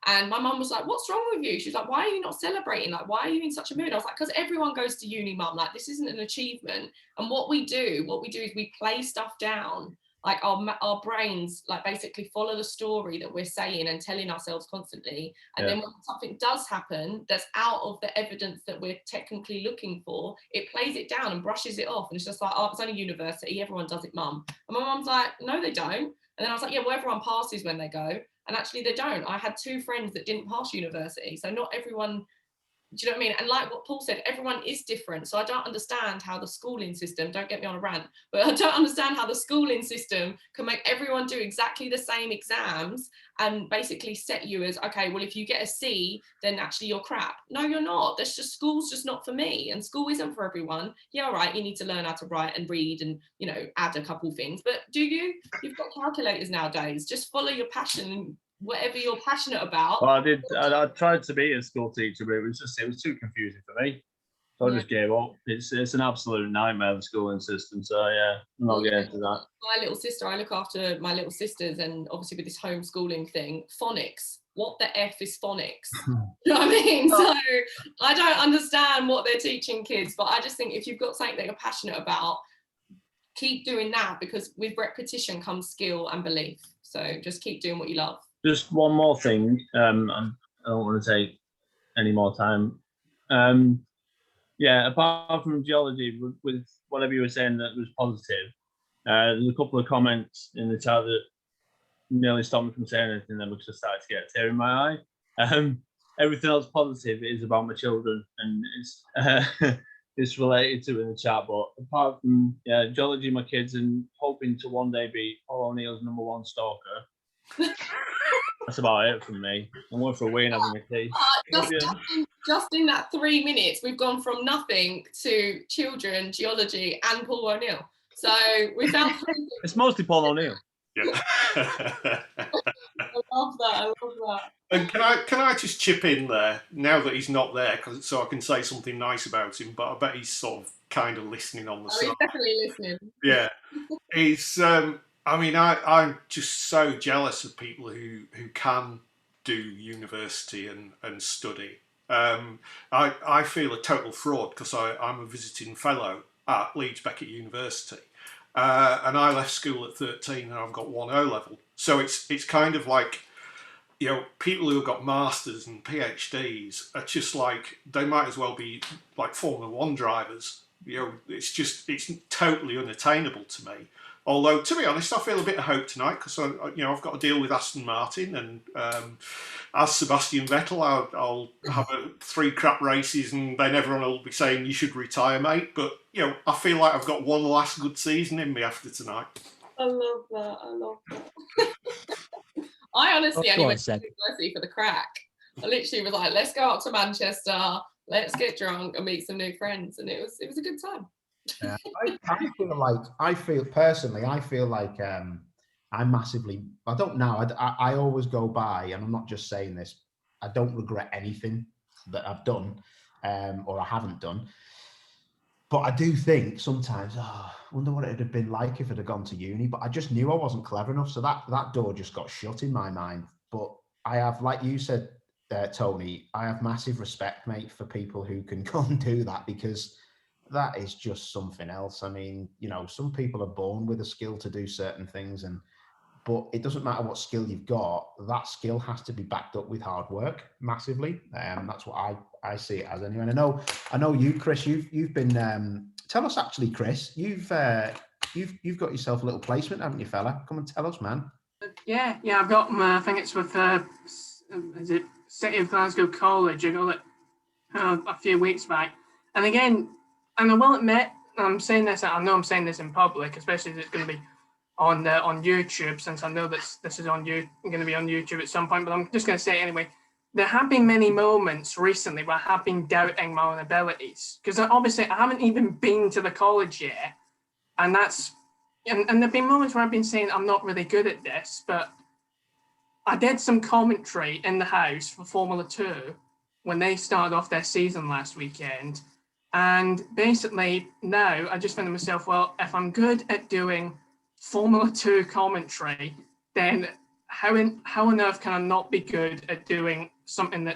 S3: And my mum was like, what's wrong with you? She's like, why are you not celebrating? Like, why are you in such a mood? I was like, because everyone goes to uni, mum. Like, this isn't an achievement. And what we do is we play stuff down. Like our brains like basically follow the story that we're saying and telling ourselves constantly, and then when something does happen that's out of the evidence that we're technically looking for, it plays it down and brushes it off, and it's just like, oh, it's only university, everyone does it, mum. And my mum's like, no they don't. And then I was like, yeah, well, everyone passes when they go, and actually they don't. I had 2 friends that didn't pass university, so not everyone. Do you know what I mean? And like what Paul said, everyone is different. So I don't understand how the schooling system, don't get me on a rant, but I don't understand how the schooling system can make everyone do exactly the same exams and basically set you as, okay, well, if you get a C, then actually you're crap. No, you're not. That's just, school's just not for me. And school isn't for everyone. Yeah, all right, you need to learn how to write and read and, you know, add a couple things. But do you? You've got calculators nowadays. Just follow your passion, whatever you're passionate about.
S8: Well, I tried to be a school teacher, but it was too confusing for me. So I just gave up. It's an absolute nightmare, the schooling system. So yeah, I'm not getting into that.
S3: My little sister, I look after my little sisters, and obviously with this homeschooling thing, phonics. What the F is phonics? You know what I mean? So I don't understand what they're teaching kids, but I just think if you've got something that you're passionate about, keep doing that, because with repetition comes skill and belief. So just keep doing what you love.
S8: Just one more thing. I don't want to take any more time. Yeah, apart from geology, with whatever you were saying that was positive, there's a couple of comments in the chat that nearly stopped me from saying anything then because I started to get a tear in my eye. Everything else positive is about my children, and it's related to in the chat. But apart from geology, my kids, and hoping to one day be Paul O'Neill's #1 stalker. That's about it from me. I'm going for a wee and having a tea.
S3: Just in that 3 minutes, we've gone from nothing to children, geology, and Paul O'Neill. So we found
S8: it's mostly Paul O'Neill.
S1: Yeah.
S3: I love that. I love that.
S1: And can I just chip in there now that he's not there, so I can say something nice about him? But I bet he's sort of kind of listening on the
S3: Oh,
S1: side.
S3: he's definitely listening.
S1: Yeah, he's. I mean, I'm just so jealous of people who can do university and study. I feel a total fraud because I'm a visiting fellow at Leeds Beckett University, and I left school at 13 and I've got 1 O level. So it's kind of like, you know, people who have got masters and PhDs are just like, they might as well be like Formula One drivers. You know, it's totally unattainable to me. Although, to be honest, I feel a bit of hope tonight because I've got to deal with Aston Martin, and as Sebastian Vettel, I'll have 3 crap races, and then everyone will be saying you should retire, mate. But you know, I feel like I've got one last good season in me after tonight.
S3: I love that. I love that. I honestly
S6: That's
S3: only
S6: what I
S3: went to
S6: said.
S3: university for the crack. I literally was like, let's go out to Manchester, let's get drunk and meet some new friends, and it was a good time.
S2: Yeah, I feel personally, I feel like I'm massively, I don't know, I always go by, and I'm not just saying this, I don't regret anything that I've done or I haven't done. But I do think sometimes, I wonder what it would have been like if I'd have gone to uni. But I just knew I wasn't clever enough. So that door just got shut in my mind. But I have, like you said, Tony, I have massive respect, mate, for people who can go and do that, because that is just something else. I mean, you know, some people are born with a skill to do certain things, but it doesn't matter what skill you've got. That skill has to be backed up with hard work massively. That's what I see it as anyway. And I know you, Chris. You've been. Tell us actually, Chris. You've got yourself a little placement, haven't you, fella? Come and tell us, man.
S7: Yeah. I've got my. I think it's with is it City of Glasgow College? I got it a few weeks back. And again, and I will admit, I'm saying this. I know I'm saying this in public, especially if it's going to be on YouTube, since I know this is going to be on YouTube at some point. But I'm just going to say it anyway. There have been many moments recently where I have been doubting my own abilities, because obviously I haven't even been to the college yet, and there've been moments where I've been saying I'm not really good at this. But I did some commentary in the house for Formula 2 when they started off their season last weekend, and basically now I just find to myself, well, if I'm good at doing Formula 2 commentary, then how on earth can I not be good at doing something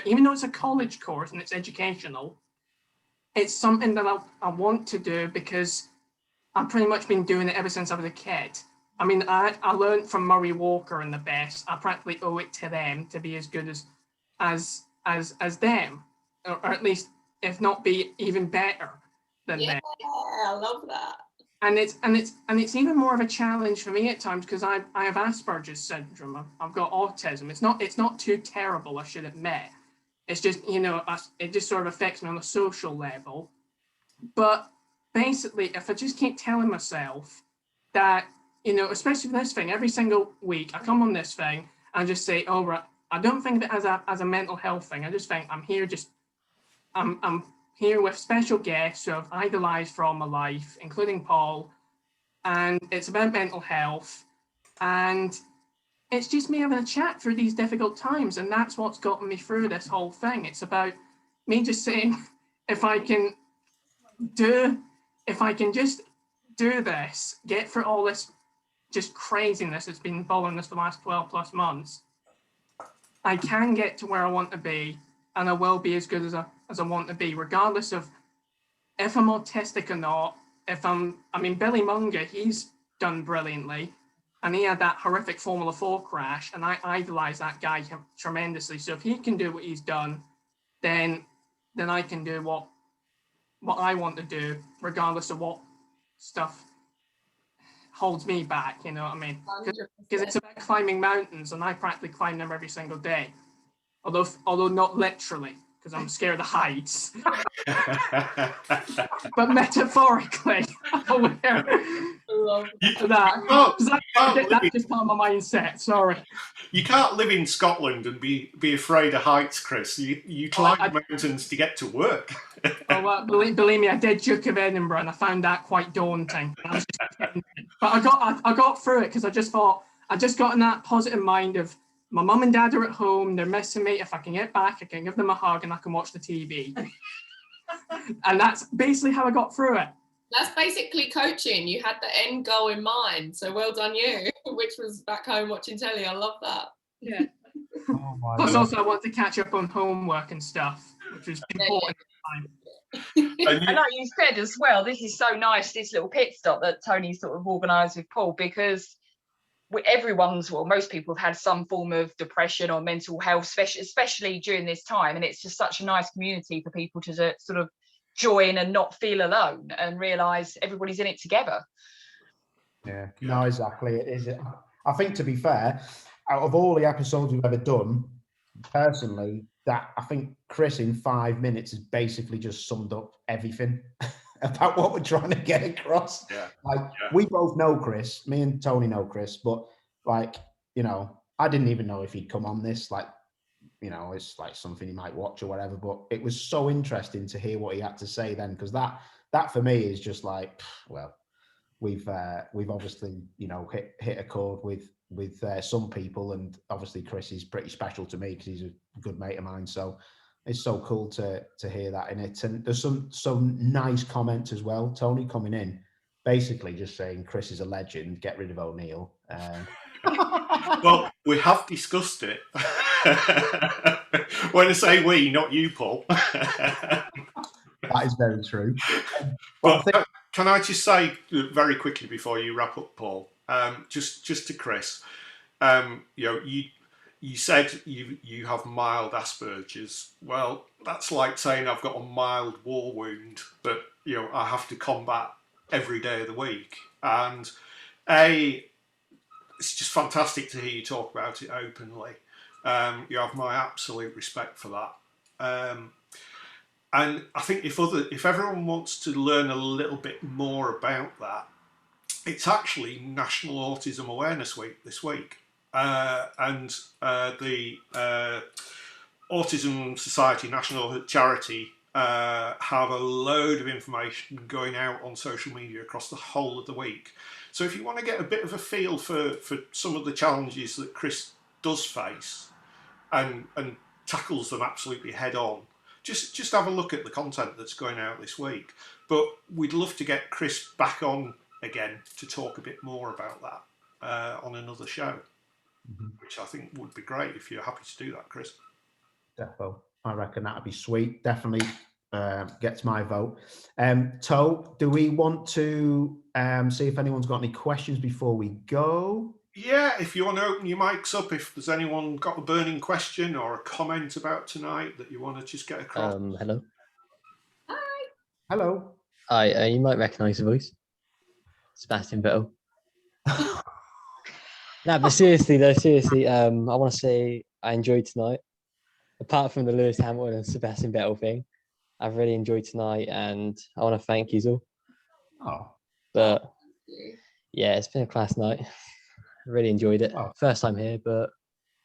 S7: even though it's a college course and it's educational, it's something that I want to do, because I've pretty much been doing it ever since I was a kid. I mean, I learned from Murray Walker and the best. I practically owe it to them to be as good as them, or at least, if not be even better than them.
S3: I love that.
S7: And it's even more of a challenge for me at times, because I have Asperger's syndrome. I've got autism. It's not too terrible, I should admit. It's just, you know, it just sort of affects me on a social level. But basically, if I just keep telling myself that, you know, especially with this thing, every single week I come on this thing and just say, oh, right, I don't think of it as a mental health thing. I just think I'm here I'm here with special guests who I've idolized for all my life, including Paul, and it's about mental health, and it's just me having a chat through these difficult times, and that's what's gotten me through this whole thing. It's about me just saying, if I can just do this, get through all this just craziness that's been following us for the last 12 plus months, I can get to where I want to be, and I will be as good as I want to be, regardless of if I'm autistic or not. Billy Munger, he's done brilliantly, and he had that horrific Formula 4 crash, and I idolize that guy tremendously. So if he can do what he's done, then I can do what I want to do, regardless of what stuff holds me back, you know what I mean? Because it's about climbing mountains, and I practically climb them every single day, although not literally, because I'm scared of heights. But metaphorically, I'm aware of that. That's just part of my mindset. Sorry.
S1: You can't live in Scotland and be afraid of heights, Chris. You climb mountains to get to work.
S7: Well, believe me, I did Duke of Edinburgh, and I found that quite daunting. I was just But I got through it because I just thought, I just got in that positive mind of my mum and dad are at home, they're missing me. If I can get back, I can give them a hug and I can watch the TV. And that's basically how I got through it.
S3: That's basically coaching. You had the end goal in mind. So well done you, which was back home watching telly. I love that.
S4: Yeah.
S2: Oh my
S7: Plus
S2: God.
S7: also I want to catch up on homework and stuff, which is important.
S4: And like you said as well, this is so nice, this little pit stop that Tony sort of organised with Paul, because most people have had some form of depression or mental health, especially during this time. And it's just such a nice community for people to sort of join and not feel alone and realise everybody's in it together.
S2: Yeah, no, exactly. It is. I think, to be fair, out of all the episodes we've ever done, personally, that I think Chris in 5 minutes has basically just summed up everything about what we're trying to get across.
S1: Yeah.
S2: We both know Chris, me and Tony know Chris, but like, you know, I didn't even know if he'd come on this, like, you know, it's like something he might watch or whatever, but it was so interesting to hear what he had to say then, because that for me is just like, well, we've obviously, you know, hit a chord with some people, and obviously Chris is pretty special to me because he's a good mate of mine, so it's so cool to hear that in it. And there's some nice comments as well. Tony coming in basically just saying Chris is a legend, get rid of O'Neill.
S1: Well, we have discussed it. When I say we, not you, Paul.
S2: That is very true.
S1: But can I just say very quickly before you wrap up, Paul, just to Chris, you know, you said you have mild Asperger's. Well, that's like saying I've got a mild war wound that, you know, I have to combat every day of the week. And it's just fantastic to hear you talk about it openly. You have my absolute respect for that. And I think if everyone wants to learn a little bit more about that, it's actually National Autism Awareness Week this week. And the Autism Society National Charity have a load of information going out on social media across the whole of the week. So if you want to get a bit of a feel for some of the challenges that Chris does face and tackles them absolutely head on, just have a look at the content that's going out this week. But we'd love to get Chris back on again to talk a bit more about that on another show, which I think would be great if you're happy to do that, Chris.
S2: Defo. I reckon that'd be sweet. Definitely gets my vote. To, do we want to see if anyone's got any questions before we go?
S1: Yeah, if you want to open your mics up, if there's anyone got a burning question or a comment about tonight that you want to just get across.
S9: Hello.
S3: Hi.
S2: Hello.
S9: Hi, you might recognise the voice. Sebastian Vettel. No, but seriously, I want to say I enjoyed tonight. Apart from the Lewis Hamilton and Sebastian Vettel thing, I've really enjoyed tonight, and I want to thank you all.
S2: Oh.
S9: But yeah, it's been a class night. I really enjoyed it.
S2: Oh.
S9: First time here, but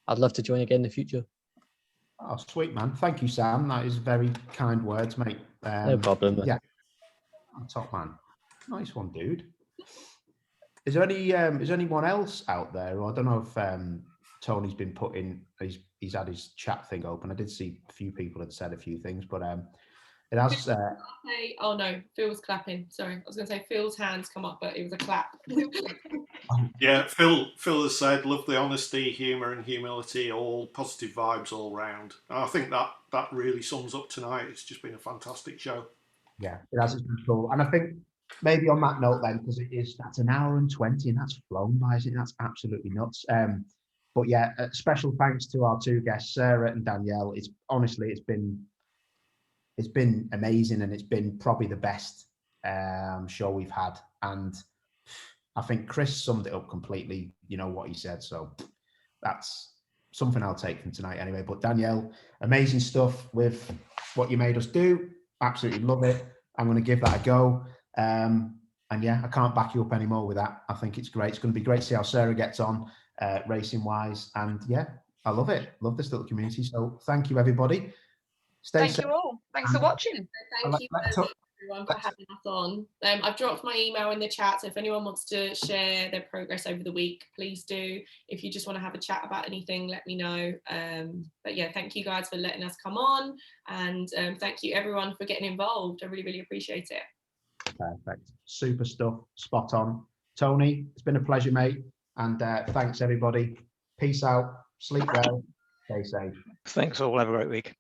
S9: I'd love to join again in the future.
S2: Oh, sweet, man. Thank you, Sam. That is very kind words, mate.
S9: No problem.
S2: Yeah. Oh, top man. Nice one, dude. Is there anyone else out there? Or I don't know if Tony's been put in. He's had his chat thing open. I did see a few people had said a few things, but it has.
S3: Oh no, Phil was clapping. Sorry, I was going to say Phil's hands come up, but it was a clap.
S1: Yeah, Phil has said, love the honesty, humour and humility, all positive vibes all round. And I think that really sums up tonight. It's just been a fantastic show.
S2: Yeah, it has been cool. And I think maybe on that note then, because that's an hour and 20 and that's flown by, isn't it? That's absolutely nuts. But yeah, special thanks to our two guests, Sarah and Danielle. It's been amazing, and it's been probably the best show we've had. And I think Chris summed it up completely, you know, what he said. So that's something I'll take from tonight anyway. But Danielle, amazing stuff with what you made us do. Absolutely love it. I'm going to give that a go. And yeah, I can't back you up anymore with that. I think it's great. It's going to be great to see how Sarah gets on racing wise. And yeah, I love it. Love this little community. So thank you, everybody. Stay
S4: Thank
S2: safe.
S4: you all. Thanks for watching.
S3: Thank you. everyone for having us on. I've dropped my email in the chat, so if anyone wants to share their progress over the week, please do. If you just want to have a chat about anything, let me know. But yeah, thank you guys for letting us come on, and thank you everyone for getting involved. I really, really appreciate it.
S2: Perfect. Super stuff. Spot on. Tony, it's been a pleasure, mate. And thanks, everybody. Peace out. Sleep well. Stay safe.
S6: Thanks all. Have a great week.